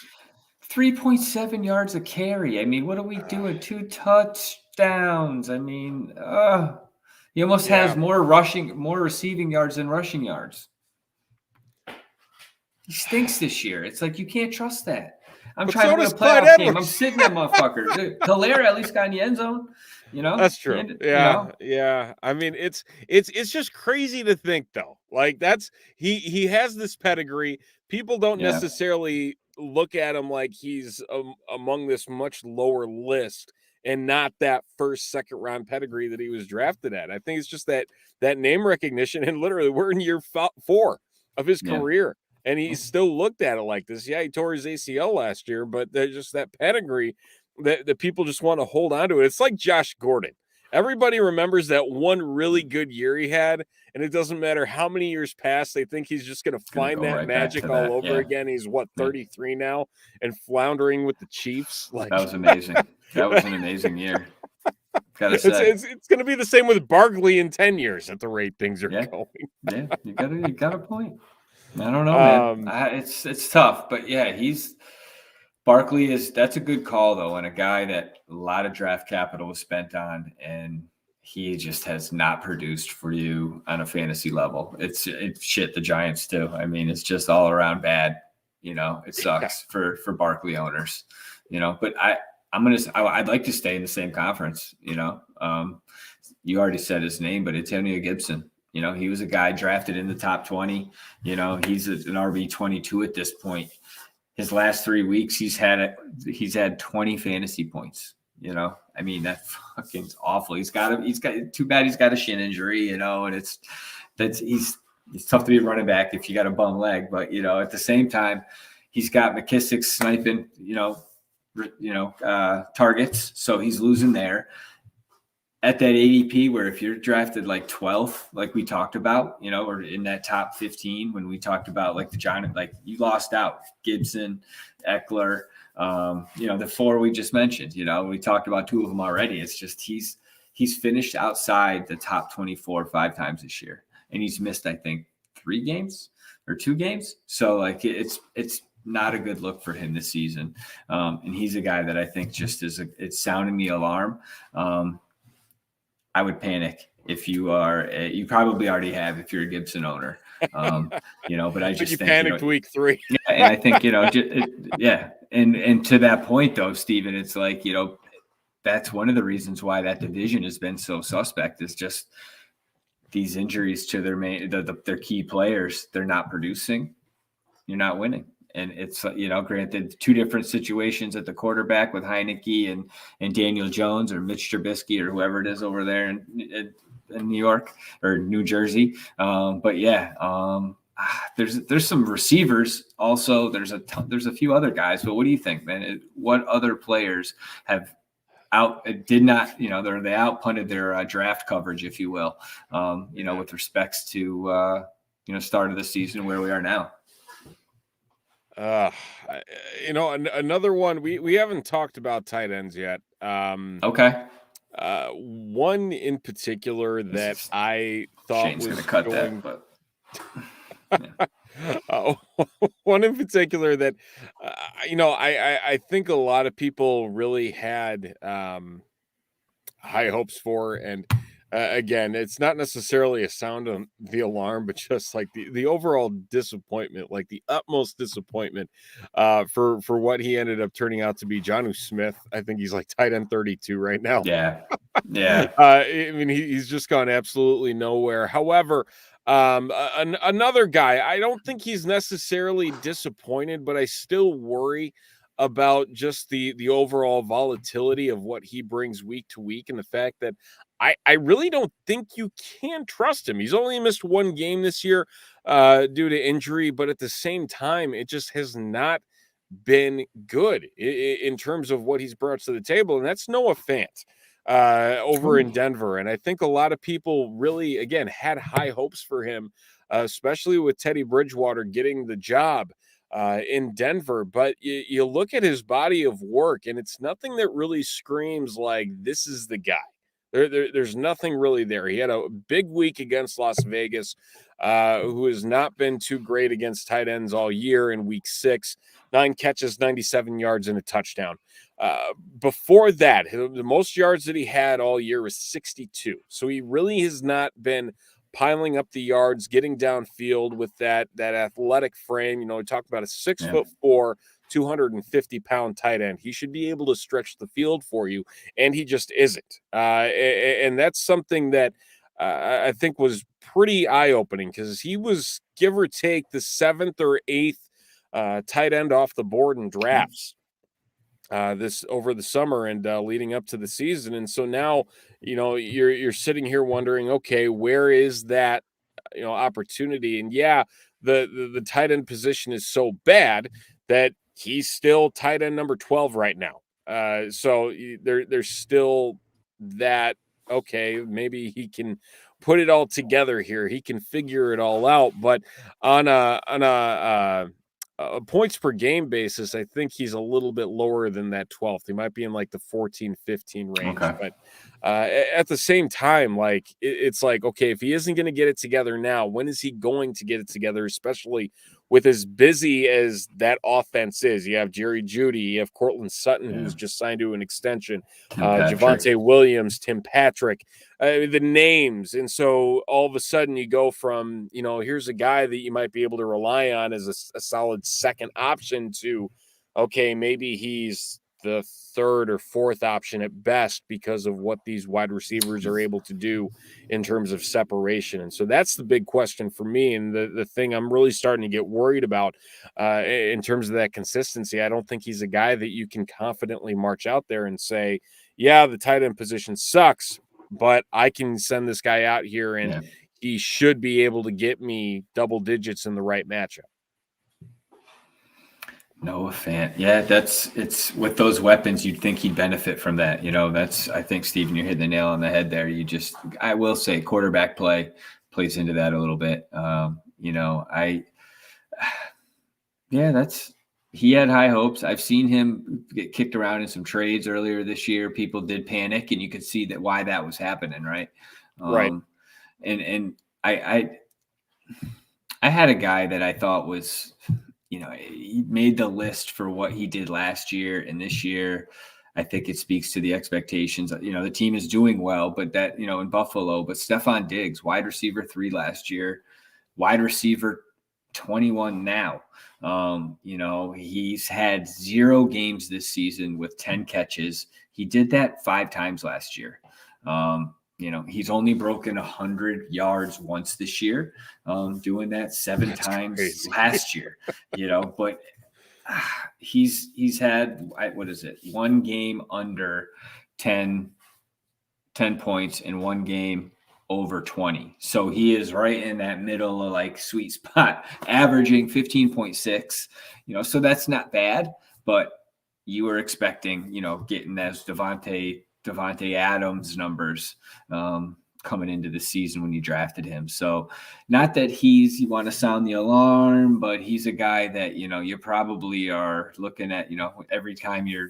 3.7 yards a carry. What are we doing? 2 touchdowns. He almost has more receiving yards than rushing yards. He stinks this year. It's like you can't trust that. I'm But trying so to win does a Clyde playoff game. I'm Edwards. sitting that motherfucker. Dude, Hilaire at least got in the end zone. That's true. Yeah. Yeah. I mean, it's just crazy to think though. Like he has this pedigree. People don't Yeah. necessarily look at him like he's among this much lower list and not that first, second round pedigree that he was drafted at. I think it's just that name recognition, and literally we're in year 4 of his career. And he's still looked at it like this. Yeah, he tore his ACL last year, but there's just that pedigree that people just want to hold on to it. It's like Josh Gordon. Everybody remembers that one really good year he had, and it doesn't matter how many years pass, they think he's just going to find that magic all over again. He's 33 now and floundering with the Chiefs. Like, that was amazing. That was an amazing year. Gotta say. It's going to be the same with Barkley in 10 years at the rate things are going. Yeah, you got a point. I don't know, man. It's tough, but yeah, Barkley that's a good call though, and a guy that a lot of draft capital was spent on, and he just has not produced for you on a fantasy level. It's shit the Giants too. I mean, it's just all around bad. It sucks for Barkley owners. But I'd like to stay in the same conference. You already said his name, but Antonio Gibson. He was a guy drafted in the top 20. He's an RB 22 at this point. His last 3 weeks, he's had 20 fantasy points. I mean, that fucking awful. He's got too bad he's got a shin injury, and it's tough to be a running back if you got a bum leg. But at the same time, he's got McKissick sniping, targets, so he's losing there. At that ADP, where if you're drafted like 12th, like we talked about, or in that top 15, when we talked about like the Giant, like you lost out. Gibson, Eckler, the 4 we just mentioned. We talked about 2 of them already. It's just he's finished outside the top 24 5 times this year, and he's missed, I think, 3 games or 2 games. So like it's not a good look for him this season, and he's a guy that I think just it's sounding the alarm. I would panic if you are. You probably already have if you're a Gibson owner, But I just think panicked week 3. Yeah, and I think and to that point though, Steven, it's like that's one of the reasons why that division has been so suspect. Is just these injuries to their key players. They're not producing. You're not winning. And it's, granted 2 different situations at the quarterback with Heineke and Daniel Jones or Mitch Trubisky or whoever it is over there in New York or New Jersey. But yeah, there's some receivers also. There's a few other guys. But what do you think, man? What other players have they outpunted their draft coverage, if you will, with respects to, start of the season where we are now? Another one we haven't talked about tight ends yet. Okay. One in particular that I thought Shane's was going to cut that, but one in particular that I think a lot of people really had high hopes for, and again, it's not necessarily a sound of the alarm, but just like the overall disappointment, like the utmost disappointment for what he ended up turning out to be. Jonnu Smith, I think he's like tight end 32 right now. Yeah. I mean, he's just gone absolutely nowhere. However, another guy, I don't think he's necessarily disappointed, but I still worry about just the overall volatility of what he brings week to week, and the fact that I really don't think you can trust him. He's only missed 1 game this year due to injury, but at the same time, it just has not been good in terms of what he's brought to the table, and that's Noah Fant over in Denver. And I think a lot of people really, again, had high hopes for him, especially with Teddy Bridgewater getting the job in Denver. But you look at his body of work, and it's nothing that really screams like this is the guy. There's nothing really there. He had a big week against Las Vegas, who has not been too great against tight ends all year in week 6. 9 catches, 97 yards, and a touchdown. Before that, the most yards that he had all year was 62. So he really has not been piling up the yards, getting downfield with that athletic frame. We talk about a 6'4", 250-pound tight end. He should be able to stretch the field for you, and he just isn't. And that's something that I think was pretty eye-opening, because he was, give or take, the 7th or 8th tight end off the board in drafts this over the summer and leading up to the season. And so now, you're sitting here wondering, okay, where is that opportunity? And yeah, the tight end position is so bad that he's still tight end number 12 right now. So there's still that, okay, maybe he can put it all together here. He can figure it all out. But on a points per game basis, I think he's a little bit lower than that 12th. He might be in like the 14, 15 range. Okay. But at the same time, like it's like, okay, if he isn't going to get it together now, when is he going to get it together, especially with as busy as that offense is? You have Jerry Jeudy, you have Cortland Sutton, who's just signed to an extension, Javonte Williams, Tim Patrick, the names. And so all of a sudden you go from, here's a guy that you might be able to rely on as a solid second option to, okay, maybe he's the third or fourth option at best because of what these wide receivers are able to do in terms of separation. And so that's the big question for me. And the thing I'm really starting to get worried about in terms of that consistency. I don't think he's a guy that you can confidently march out there and say, yeah, the tight end position sucks, but I can send this guy out here and he should be able to get me double digits in the right matchup. Noah Fant. Yeah, it's with those weapons, you'd think he'd benefit from that. I think, Steven, you're hitting the nail on the head there. I will say quarterback play plays into that a little bit. He had high hopes. I've seen him get kicked around in some trades earlier this year. People did panic, and you could see why that was happening. Right. Right. And I had a guy that I thought was, he made the list for what he did last year, and this year, I think it speaks to the expectations. The team is doing well, but that, in Buffalo, but Stefan Diggs, wide receiver 3 last year, wide receiver 21 now. He's had 0 games this season with 10 catches. He did that 5 times last year. He's only broken 100 yards once this year, doing that 7 times crazy. Last year, but he's had, what is it? 1 game under 10 points and 1 game over 20. So he is right in that middle of like sweet spot, averaging 15.6, so that's not bad, but you were expecting, getting those Davante Adams numbers coming into the season when you drafted him. So not that you want to sound the alarm, but he's a guy that, you probably are looking at, every time you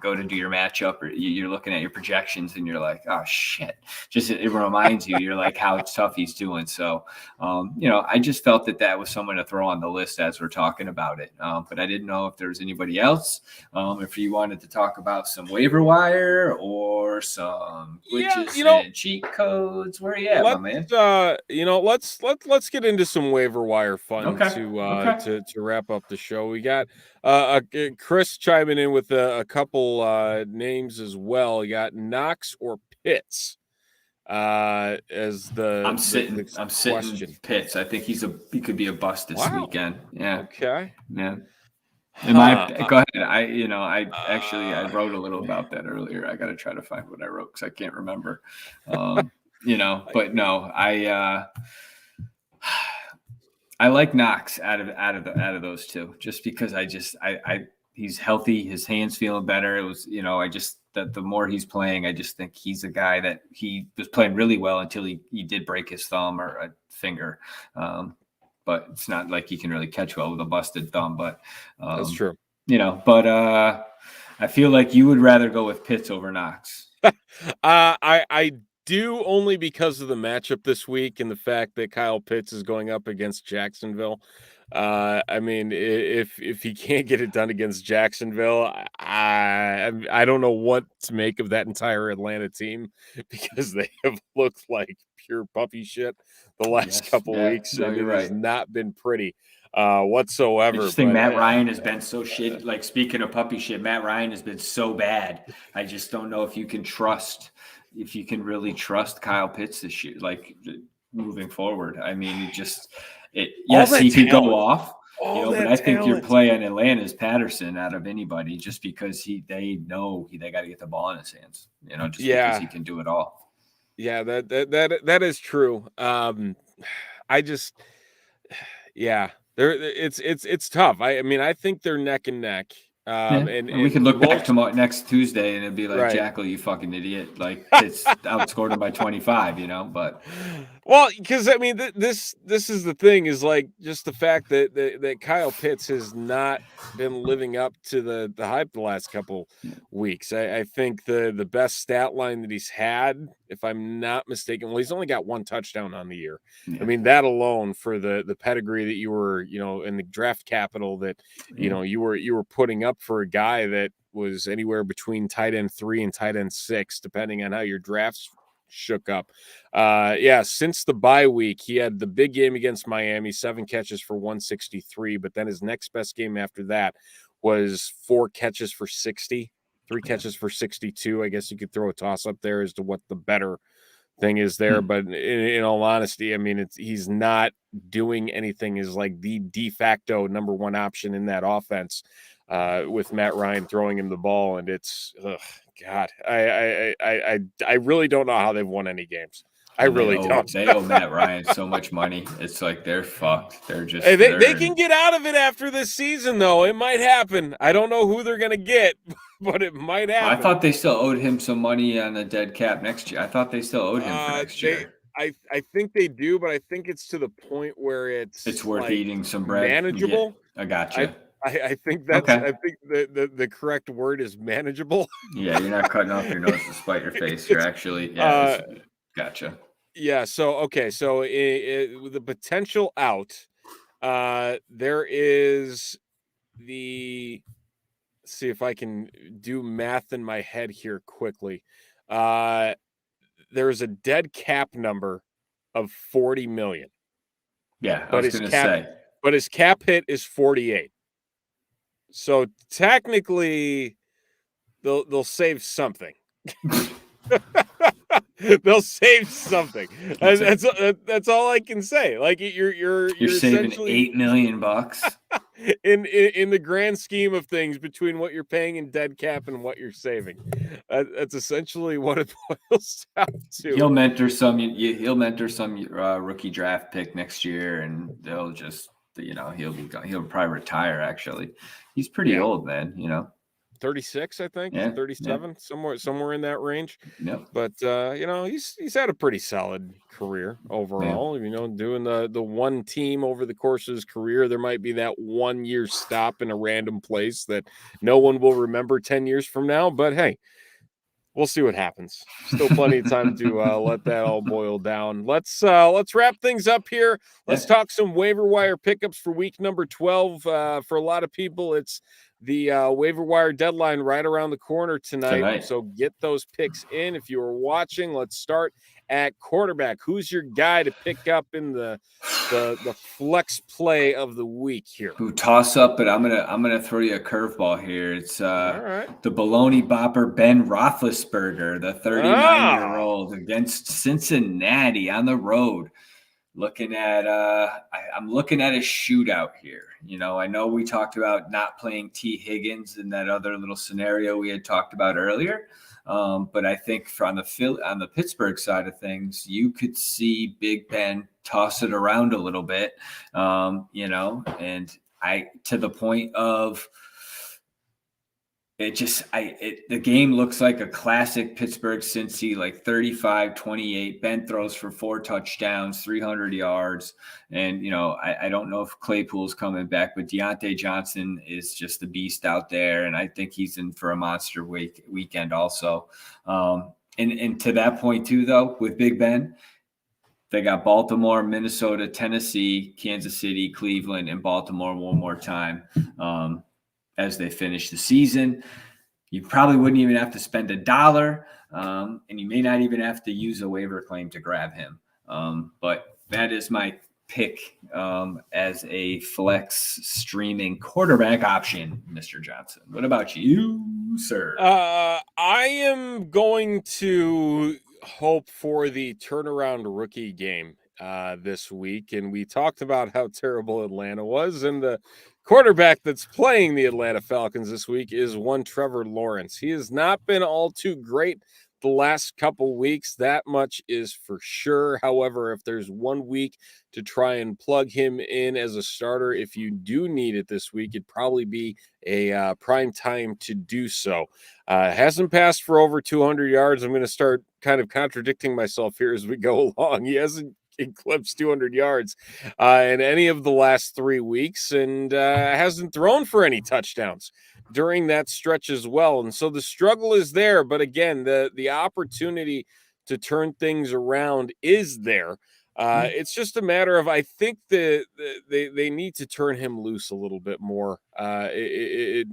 go to do your matchup, or you're looking at your projections and you're like, oh shit, just, it reminds you're like how tough he's doing. So, I just felt that was someone to throw on the list as we're talking about it. But I didn't know if there was anybody else, if you wanted to talk about some waiver wire or some glitches and cheat codes. Where are you at, my man? Let's get into some waiver wire fun to wrap up the show. We got Chris chiming in with a couple names as well. You got Knox or Pitts as the I'm sitting Pitts. I think he could be a bust this weekend. Yeah. Okay. Yeah. Go ahead. I wrote a little about that earlier. I got to try to find what I wrote because I can't remember. But no, I like Knox out of those two, just because he's healthy, his hands feeling better. It was, the more he's playing, I just think he's a guy that he was playing really well until he did break his thumb or a finger. But it's not like he can really catch well with a busted thumb, but that's true. I feel like you would rather go with Pitts over Knox. I do, only because of the matchup this week and the fact that Kyle Pitts is going up against Jacksonville. I mean, if he can't get it done against Jacksonville, I don't know what to make of that entire Atlanta team, because they have looked like pure puppy shit the last couple weeks, and it has not been pretty. whatsoever. I just think but Matt Ryan has been so shit. Like, speaking of puppy shit, Matt Ryan has been so bad. I just don't know if you can really trust Kyle Pitts this year, like moving forward. I mean, yes, he could go off, but I think your play on Atlanta is Patterson out of anybody, just because they know they got to get the ball in his hands, just because he can do it all. Yeah, that is true. It's tough. I mean, I think they're neck and neck. And we could look back tomorrow, next Tuesday, and it'd be like, Jackle, you fucking idiot! Like, it's outscored him by 25, But because I mean, this is the thing, is like just the fact that Kyle Pitts has not been living up to the hype the last couple weeks. I think the best stat line that he's had, if I'm not mistaken, well, he's only got one touchdown on the year. I mean, that alone, for the pedigree that you were, in the draft capital that you were putting up for a guy that was anywhere between tight end 3 and tight end 6, depending on how your drafts shook up. Since the bye week, he had the big game against Miami, 7 catches for 163, but then his next best game after that was 4 catches for 60, 3 catches for 62. I guess you could throw a toss up there as to what the better thing is there, but in all honesty, I mean, he's not doing anything as like the de facto number one option in that offense, with Matt Ryan throwing him the ball, and it's God, I really don't know how they've won any games. I really don't. They owe Matt Ryan so much money. It's like they're fucked. They're just they can get out of it after this season, though. It might happen. I don't know who they're gonna get, but it might happen. I thought they still owed him some money on the dead cap next year. I thought they still owed him for next year. I think they do, but I think it's to the point where it's worth like eating some bread. Manageable. Yeah, I gotcha. I think that's okay. I think the correct word is manageable. Yeah, you're not cutting off your nose to spite your face. You're actually gotcha. Yeah. So the potential out. There is let's see if I can do math in my head here quickly. There is a dead cap number of $40 million. Yeah, I was going to say. But his cap hit is 48. So technically, they'll save something. They'll save something. That's all I can say. Like you're saving $8 million in the grand scheme of things, between what you're paying in dead cap and what you're saving. That's essentially what it boils down to. He'll mentor some rookie draft pick next year, and they'll just he'll probably retire. Actually, he's pretty old, man. 36, I think. 37, yeah. somewhere in that range. Yep. But he's had a pretty solid career overall. Yeah. Doing the one team over the course of his career, there might be that 1 year stop in a random place that no one will remember 10 years from now. But hey, we'll see what happens. Still plenty of time to let that all boil down. Let's wrap things up here. Let's talk some waiver wire pickups for week number 12. For a lot of people, it's the waiver wire deadline right around the corner tonight. So get those picks in. If you are watching, let's start at quarterback. Who's your guy to pick up in the flex play of the week here? Who toss up, but I'm gonna throw you a curveball here. It's the baloney bopper Ben Roethlisberger, the 39-year-old against Cincinnati on the road. Looking at I'm looking at a shootout here. I know we talked about not playing T. Higgins in that other little scenario we had talked about earlier. But I think on the Pittsburgh side of things, you could see Big Ben toss it around a little bit, and to the point of the game looks like a classic Pittsburgh Cincy, like 35-28. Ben throws for 4 touchdowns, 300 yards. And, I don't know if Claypool's coming back, but Deontay Johnson is just a beast out there. And I think he's in for a monster weekend also. And to that point too, though, with Big Ben, they got Baltimore, Minnesota, Tennessee, Kansas City, Cleveland, and Baltimore one more time. As they finish the season, you probably wouldn't even have to spend $1, and you may not even have to use a waiver claim to grab him. But that is my pick as a flex streaming quarterback option, Mr. Johnson. What about you, sir? I am going to hope for the turnaround rookie game this week. And we talked about how terrible Atlanta was. And the quarterback that's playing the Atlanta Falcons this week is one Trevor Lawrence. He has not been all too great the last couple weeks. That much is for sure. However, if there's 1 week to try and plug him in as a starter, if you do need it this week, it'd probably be a prime time to do so. Hasn't passed for over 200 yards. I'm going to start kind of contradicting myself here as we go along. He hasn't eclipsed 200 yards in any of the last 3 weeks, and hasn't thrown for any touchdowns during that stretch as well. And so the struggle is there, but again, the opportunity to turn things around is there. It's just a matter of, I think they need to turn him loose a little bit more to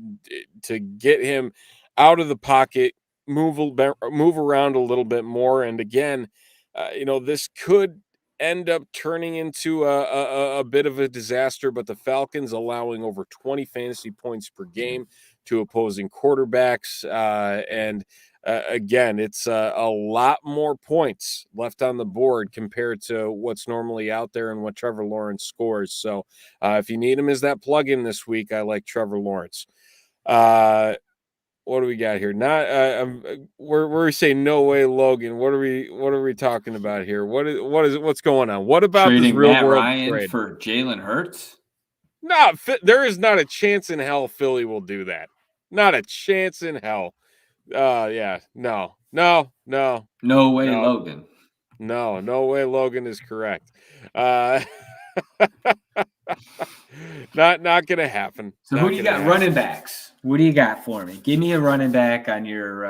get him out of the pocket, move around a little bit more. And again, this could end up turning into a bit of a disaster, but the Falcons allowing over 20 fantasy points per game to opposing quarterbacks. Again, it's a lot more points left on the board compared to what's normally out there and what Trevor Lawrence scores. So if you need him as that plug-in this week, I like Trevor Lawrence. What do we got here? We're saying no way, Logan. What are we talking about here? What's going on? What about trading this real Matt world Ryan trade for Jalen Hurts? No, there is not a chance in hell Philly will do that. Not a chance in hell. Yeah, no way, Logan. No way, Logan is correct. Not gonna happen. So who do you got running backs? What do you got for me? Give me a running back on your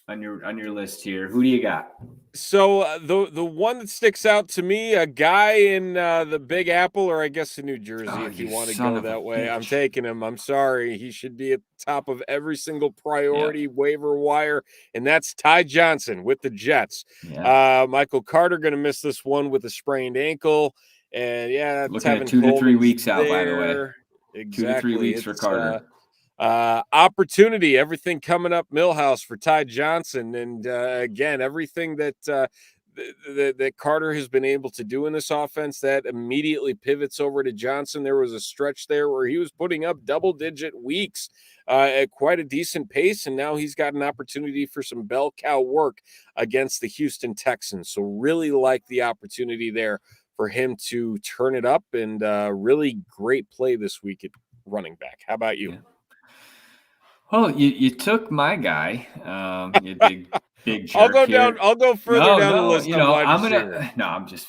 list here. Who do you got? So the one that sticks out to me, a guy in the Big Apple, or I guess in New Jersey, if you want to go that way. I'm taking him. I'm sorry. He should be at the top of every single priority waiver wire, and that's Ty Johnson with the Jets. Yeah. Michael Carter going to miss this one with a sprained ankle. And yeah, looking at 2 to 3 weeks out, by the way. Exactly. 2 to 3 weeks for Carter. Opportunity, everything coming up Millhouse for Ty Johnson. And again, everything that Carter has been able to do in this offense, that immediately pivots over to Johnson. There was a stretch there where he was putting up double-digit weeks at quite a decent pace, and now he's got an opportunity for some bell cow work against the Houston Texans. So really like the opportunity there for him to turn it up, and really great play this week at running back. How about you? Yeah. Well, you took my guy, you big jerk. I'll go here. down. I'll go further down the list.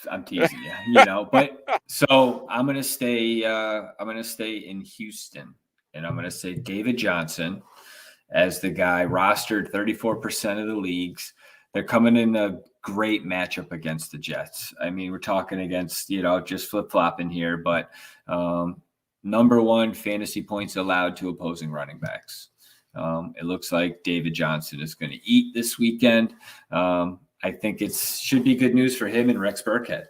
I'm teasing you. But so I'm gonna stay in Houston, and I'm gonna say David Johnson as the guy rostered 34% of the leagues. They're coming in a great matchup against the Jets. I mean, we're talking against, just flip-flopping here, but number one fantasy points allowed to opposing running backs. It looks like David Johnson is going to eat this weekend. I think it should be good news for him and Rex Burkhead.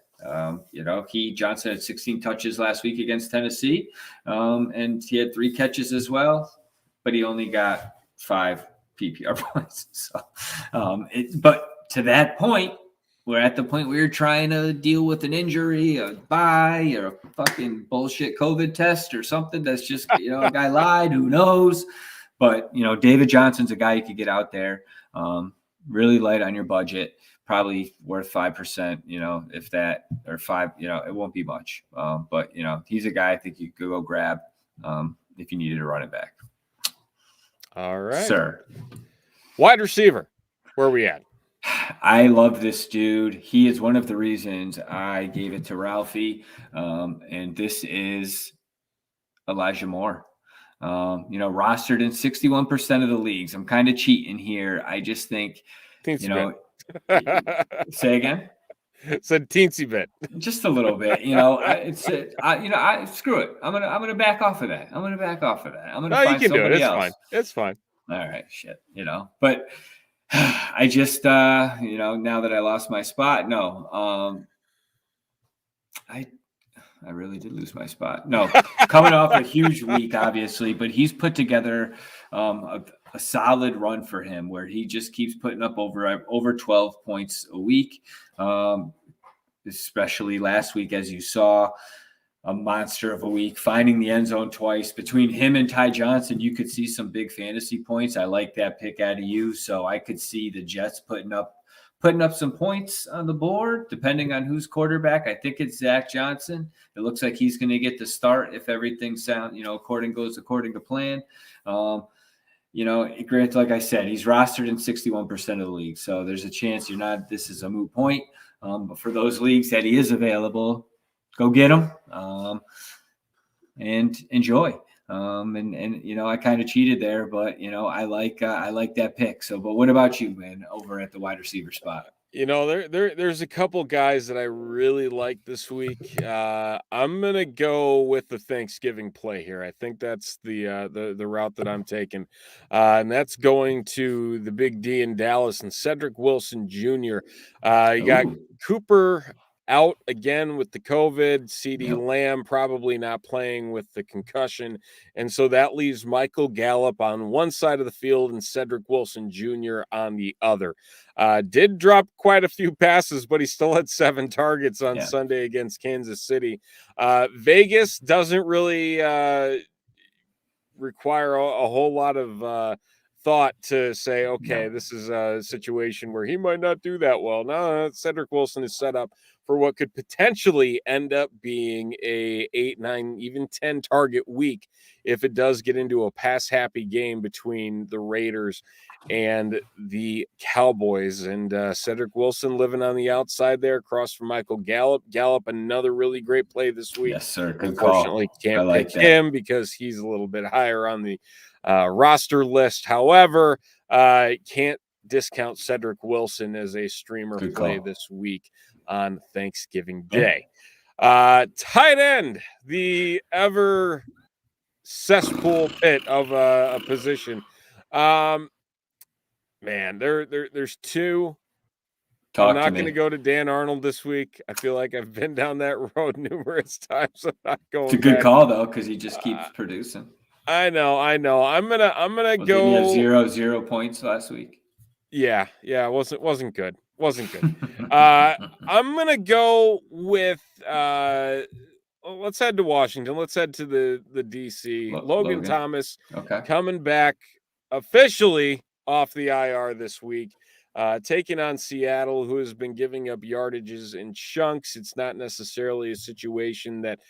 Johnson had 16 touches last week against Tennessee, and he had 3 catches as well, but he only got 5 PPR points. So, but to that point, we're at the point where you're trying to deal with an injury, a bye, or a fucking bullshit COVID test or something that's just, a guy lied, who knows? But, David Johnson's a guy you could get out there, really light on your budget, probably worth 5%, if that, or 5, it won't be much. But, he's a guy I think you could go grab if you needed a running back. All right. Sir. Wide receiver, where are we at? I love this dude. He is one of the reasons I gave it to Ralphie. And this is Elijah Moore. Rostered in 61% of the leagues. I'm kind of cheating here. I just think, say again. Said teensy bit. Just a little bit, screw it. I'm gonna back off of that. I'm gonna find somebody else. Fine. It's fine. All right, shit. But I just now that I lost my spot, I really did lose my spot. No, coming off a huge week, obviously, but he's put together a solid run for him where he just keeps putting up over 12 points a week, especially last week, as you saw, a monster of a week, finding the end zone twice. Between him and Ty Johnson, you could see some big fantasy points. I like that pick out of you, so I could see the Jets putting up some points on the board, depending on who's quarterback. I think it's Zach Johnson. It looks like he's going to get the start if everything goes according to plan. Grant, like I said, he's rostered in 61% of the league. So there's a chance this is a moot point. But for those leagues that he is available, go get him and enjoy. I kind of cheated there, but I like that pick. So, but what about you, man, over at the wide receiver spot? There's a couple guys that I really like this week. I'm gonna go with the Thanksgiving play here. I think that's the route that I'm taking, and that's going to the Big D in Dallas and Cedric Wilson Jr. You got Cooper out again with the COVID, CeeDee Lamb probably not playing with the concussion. And so that leaves Michael Gallup on one side of the field and Cedric Wilson Jr. on the other. Did drop quite a few passes, but he still had 7 targets on Sunday against Kansas City. Vegas doesn't really require a whole lot of thought to say, okay, this is a situation where he might not do that well. No, Cedric Wilson is set up for what could potentially end up being a 8, 9, even 10 target week if it does get into a pass happy game between the Raiders and the Cowboys. And Cedric Wilson living on the outside there across from Michael Gallup. Gallup, another really great play this week. Yes, sir. Good Unfortunately, call. can't pick him because he's a little bit higher on the roster list. However, can't discount Cedric Wilson as a streamer play this week on Thanksgiving Day. Tight end, the ever cesspool pit of a position. Man, there's 2. I'm not going to go to Dan Arnold this week. I feel like I've been down that road numerous times. I'm not going. It's a good call though, because he just keeps producing. I know. I'm gonna go. He have 0 points last week. Yeah, it wasn't good. I'm gonna go with. Let's head to Washington. Let's head to the DC. Logan Thomas, coming back officially off the IR this week, taking on Seattle, who has been giving up yardages in chunks. It's not necessarily a situation that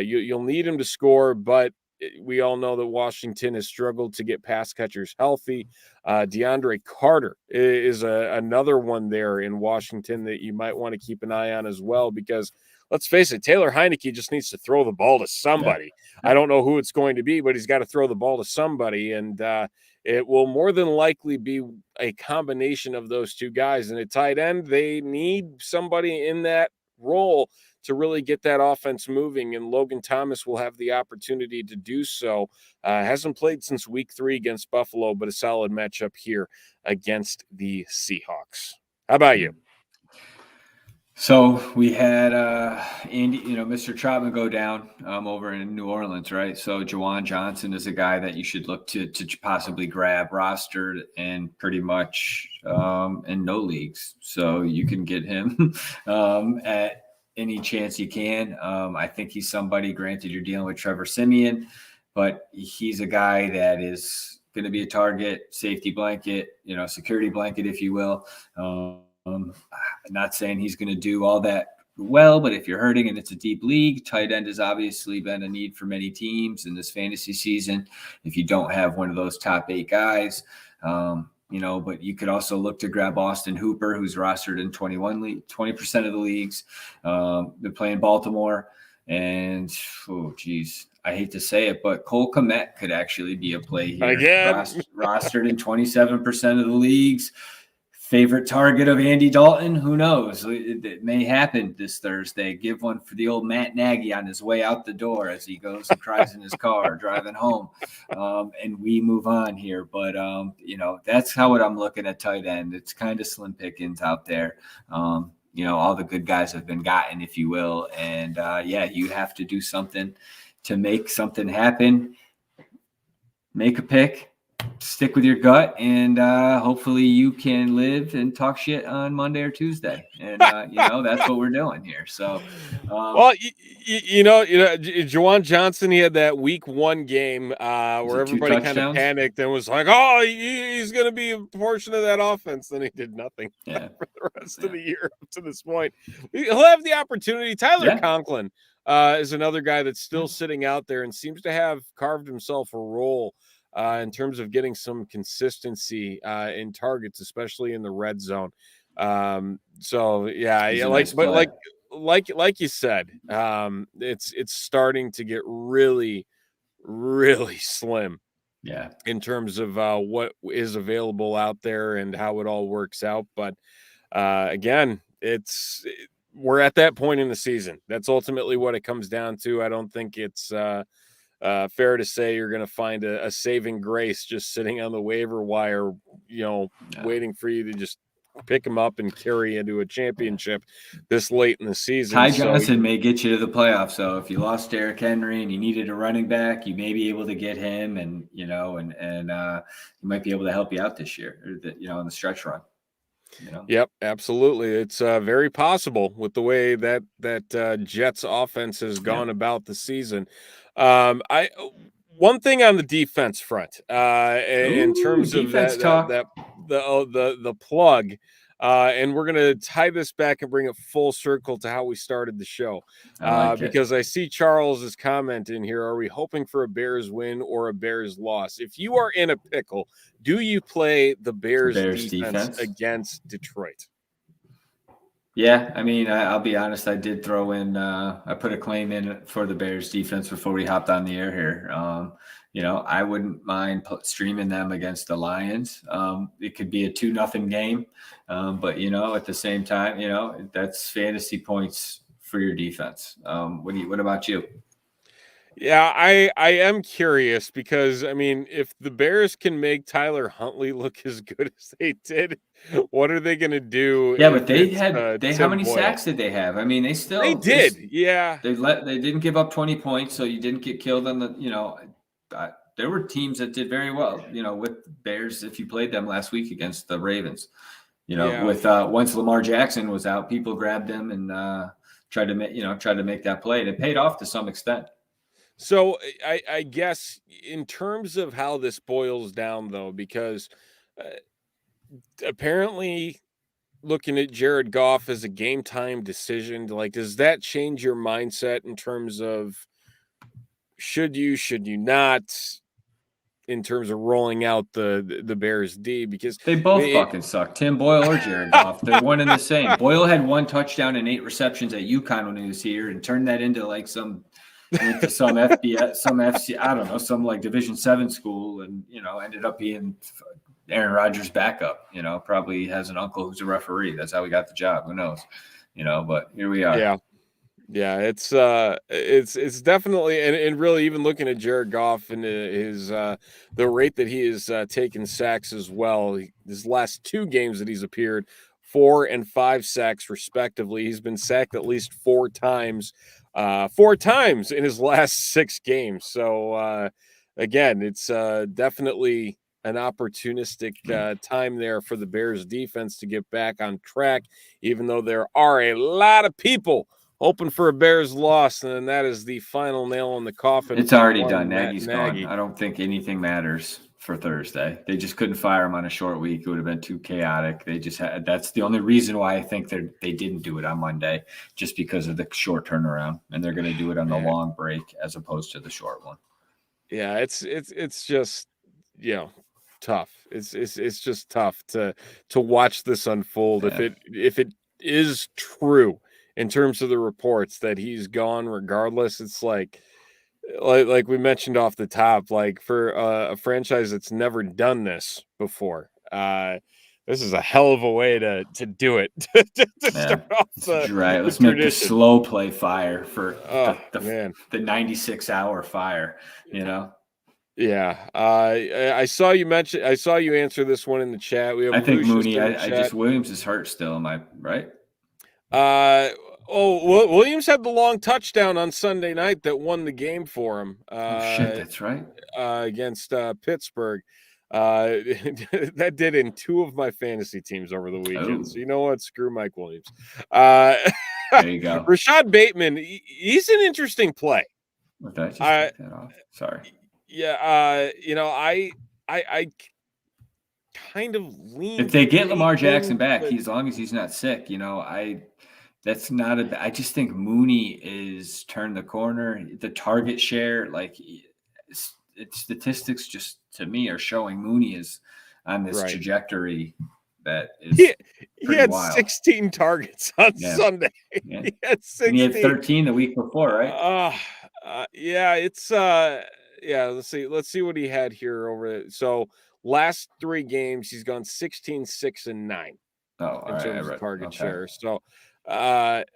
you'll need him to score, but we all know that Washington has struggled to get pass catchers healthy. Deandre Carter is another one there in Washington that you might want to keep an eye on as well, because let's face it, Taylor Heineke just needs to throw the ball to somebody. I don't know who it's going to be, but he's got to throw the ball to somebody. And it will more than likely be a combination of those two guys. And at tight end, they need somebody in that role to really get that offense moving, and Logan Thomas will have the opportunity to do so. Hasn't played since week 3 against Buffalo, but a solid matchup here against the Seahawks. How about you? So we had Andy, Mr. Troutman go down over in New Orleans, right? So Juwan Johnson is a guy that you should look to possibly grab, rostered, and pretty much in no leagues. So you can get him at any chance you can. I think he's somebody, granted you're dealing with Trevor Siemian, but he's a guy that is going to be a target, safety blanket, security blanket, if you will. Not saying he's going to do all that well, but if you're hurting and it's a deep league, tight end has obviously been a need for many teams in this fantasy season. If you don't have one of those top 8 guys, but you could also look to grab Austin Hooper, who's rostered in 20% of the leagues. They're playing Baltimore, and I hate to say it, but Cole Kmet could actually be a play here. Again, rostered in 27% of the leagues. Favorite target of Andy Dalton? Who knows? It may happen this Thursday. Give one for the old Matt Nagy on his way out the door as he goes and cries in his car driving home. And we move on here. But, that's how I'm looking at tight end. It's kind of slim pickings out there. all the good guys have been gotten, if you will. And you have to do something to make something happen. Make a pick, stick with your gut, and hopefully you can live and talk shit on Monday or Tuesday. And that's what we're doing here. So, Juwan Johnson, he had that week 1 game where everybody kind of panicked and was like, "Oh, he's going to be a portion of that offense." Then he did nothing for the rest of the year up to this point. He'll have the opportunity. Tyler Conklin is another guy that's still sitting out there and seems to have carved himself a role in terms of getting some consistency in targets, especially in the red zone. Like you said, it's starting to get really, really slim. Yeah. In terms of what is available out there and how it all works out. But again, we're at that point in the season. That's ultimately what it comes down to. I don't think it's fair to say you're going to find a saving grace just sitting on the waiver wire, waiting for you to just pick him up and carry into a championship this late in the season. Ty Johnson may get you to the playoffs. So if you lost Derrick Henry and you needed a running back, you may be able to get him, and he might be able to help you out this year, in the stretch run. Yep, absolutely. It's very possible with the way that Jets offense has gone about the season. One thing on the defense front, in terms of the plug, and we're going to tie this back and bring it full circle to how we started the show, because I see Charles's comment in here. Are we hoping for a Bears win or a Bears loss? If you are in a pickle, do you play the Bears defense against Detroit? Yeah, I mean, I'll be honest. I did throw in. I put a claim in for the Bears defense before we hopped on the air here. I wouldn't mind streaming them against the Lions. It could be a 2-0 game, but at the same time, that's fantasy points for your defense. What about you? Yeah, I am curious because, I mean, if the Bears can make Tyler Huntley look as good as they did, what are they going to do? Yeah, but how many sacks did they have? I mean, they did. They didn't give up 20 points, so you didn't get killed on there were teams that did very well, with Bears if you played them last week against the Ravens. With once Lamar Jackson was out, people grabbed him and tried to make that play. And it paid off to some extent. So I guess in terms of how this boils down, though, because apparently looking at Jared Goff as a game time decision, does that change your mindset in terms of should you not, in terms of rolling out the Bears D? Because they both fucking suck. Tim Boyle or Jared Goff. They're one and the same. Boyle had 1 touchdown and 8 receptions at UConn when he was here and turned that into some FBS, some FC, I don't know, some Division 7 school, and ended up being Aaron Rodgers' backup. Probably has an uncle who's a referee. That's how he got the job. Who knows? But here we are. Yeah, it's definitely, and really even looking at Jared Goff and his the rate that he has taken sacks as well. His last 2 games that he's appeared, 4 and 5 sacks respectively. He's been sacked at least 4 times. 4 times in his last 6 games. So again, it's definitely an opportunistic time there for the Bears defense to get back on track, even though there are a lot of people hoping for a Bears loss, and then that is the final nail in the coffin. It's already done. Nagy's gone. I don't think anything matters for Thursday. They just couldn't fire him on a short week. It would have been too chaotic. They just had, that's the only reason why I think they didn't do it on Monday, just because of the short turnaround, and they're going to do it on the long break as opposed to the short one. Yeah, it's just, tough. It's just tough to watch this unfold. Yeah. If it is true in terms of the reports that he's gone regardless, it's like we mentioned off the top, for a franchise that's never done this before, this is a hell of a way to do it. Start off right. Let's make the slow play fire for the 96-hour fire, Yeah. I saw you answer this one in the chat. We have I think Mooney, Williams is hurt still. Am I right? Williams had the long touchdown on Sunday night that won the game for him. That's right. Against Pittsburgh. That did in 2 of my fantasy teams over the weekend. Oh. So you know what? Screw Mike Williams. There you go. Rashad Bateman, he's an interesting play. Did I just take that off? Sorry. Yeah, I kind of lean. If they get Lamar Jackson back, as long as he's not sick, that's not I just think Mooney is turned the corner. The target share, statistics just to me are showing Mooney is on this trajectory that is he had wild. 16 targets on Sunday. Yeah. He had 16. And he had 13 the week before, right? Let's see what he had here over. So last 3 games, he's gone 16, 6, and 9 in terms of target share. So, but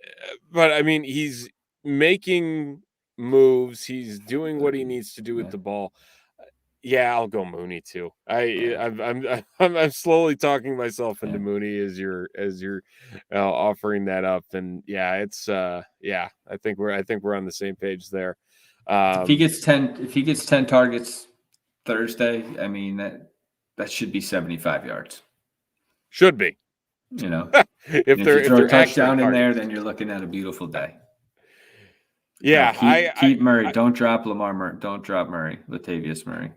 I mean, he's making moves. He's doing what he needs to do with the ball. Yeah, I'll go Mooney too. I'm slowly talking myself into Mooney as you're offering that up, and I think we're on the same page there. If he gets 10 targets Thursday, I mean that should be 75 yards. Should be. If you throw a touchdown in there, then you're looking at a beautiful day. Yeah, keep Murray. Don't drop Lamar Murray. Don't drop Murray. Latavius Murray.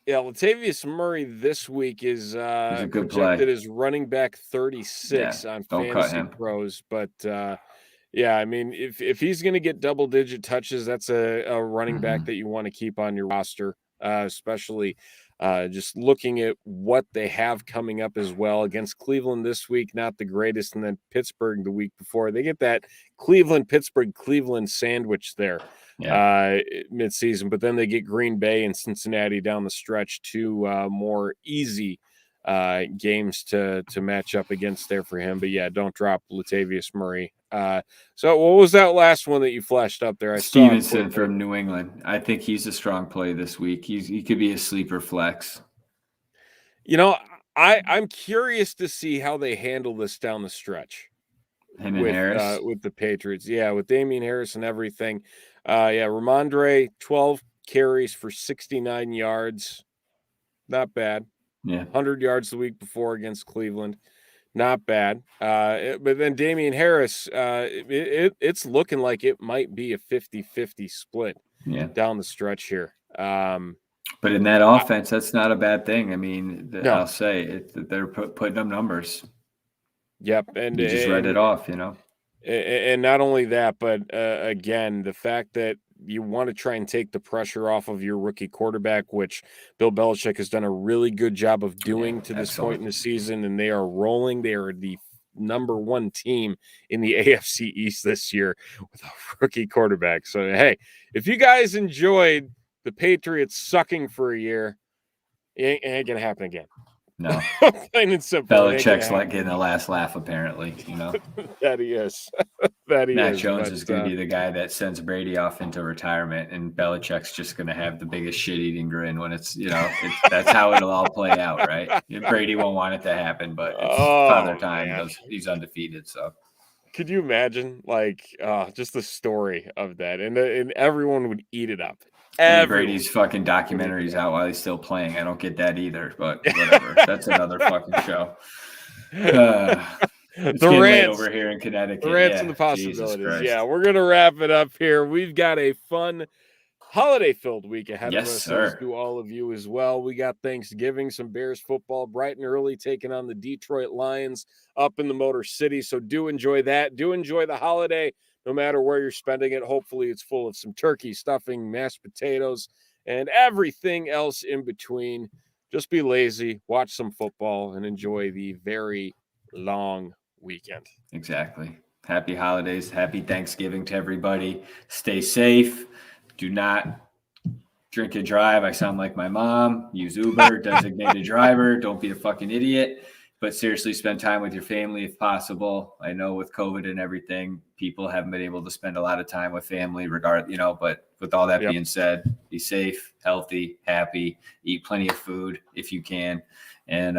Yeah, Latavius Murray this week is a good projected play. as running back 36 on Fantasy Pros. But I mean, if he's going to get double-digit touches, that's a running back that you want to keep on your roster, especially just looking at what they have coming up as well. Against Cleveland this week, not the greatest, and then Pittsburgh the week before. They get that Cleveland sandwich there. Mid-season, but then they get Green Bay and Cincinnati down the stretch, 2 more easy games to match up against there for him. But yeah, don't drop Latavius Murray. So what was that last one that you flashed up there? Stevenson from New England. I think he's a strong play this week. He could be a sleeper flex. I'm curious to see how they handle this down the stretch. Him and Harris with the Patriots, with Damien Harris and everything. Ramondre, 12 carries for 69 yards. Not bad. 100 yards the week before against Cleveland. Not bad. But then Damien Harris, it's looking like it might be a 50-50 split down the stretch here. But in that offense, that's not a bad thing. I mean, I'll say they're putting up numbers. Yep. And you just read it off, And not only that, but again, the fact that you want to try and take the pressure off of your rookie quarterback, which Bill Belichick has done a really good job of doing to this point in the season, and they are rolling. They are the number 1 team in the AFC East this year with a rookie quarterback. So, hey, if you guys enjoyed the Patriots sucking for a year, it ain't going to happen again. No. Plain and simple. Belichick's like getting the last laugh, apparently, That he is. Matt Jones is going to be the guy that sends Brady off into retirement, and Belichick's just going to have the biggest shit-eating grin when it's that's how it'll all play out, right? Brady won't want it to happen, but it's Father Time. He's undefeated, so. Could you imagine, just the story of that? And everyone would eat it up. Brady's fucking documentaries out while he's still playing. I don't get that either, but whatever. That's another fucking show. It's the rants over here in Connecticut. The rants and the possibilities. Yeah, we're going to wrap it up here. We've got a fun holiday-filled week ahead of us, as do all of you as well. We got Thanksgiving, some Bears football, bright and early, taking on the Detroit Lions up in the Motor City. So do enjoy that. Do enjoy the holiday. No matter where you're spending it, hopefully it's full of some turkey, stuffing, mashed potatoes, and everything else in between. Just be lazy, watch some football, and enjoy the very long weekend. Exactly. Happy holidays. Happy Thanksgiving to everybody. Stay safe. Do not drink and drive. I sound like my mom. Use Uber, designated driver. Don't be a fucking idiot. But seriously, spend time with your family if possible. I know with COVID and everything, people haven't been able to spend a lot of time with family but with all that being said, be safe, healthy, happy, eat plenty of food if you can. And,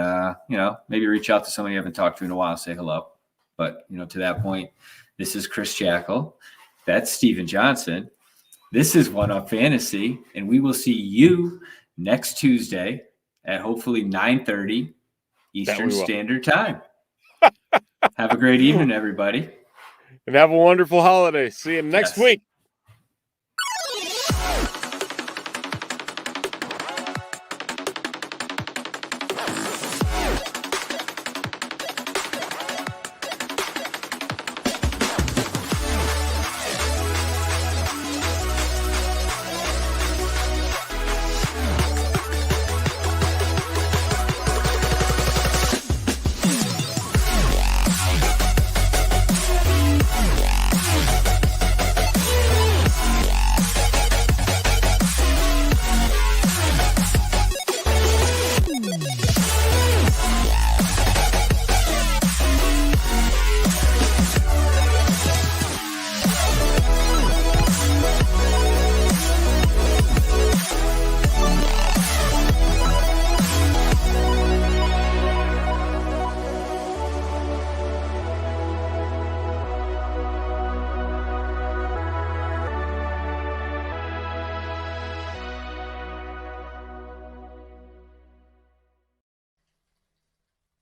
maybe reach out to somebody you haven't talked to in a while, say hello. But, to that point, this is Chris Jackle. That's Stephen Johnson. This is One Up Fantasy, and we will see you next Tuesday at hopefully 9:30 Eastern Standard Time. Have a great evening, everybody. And have a wonderful holiday. See you next week.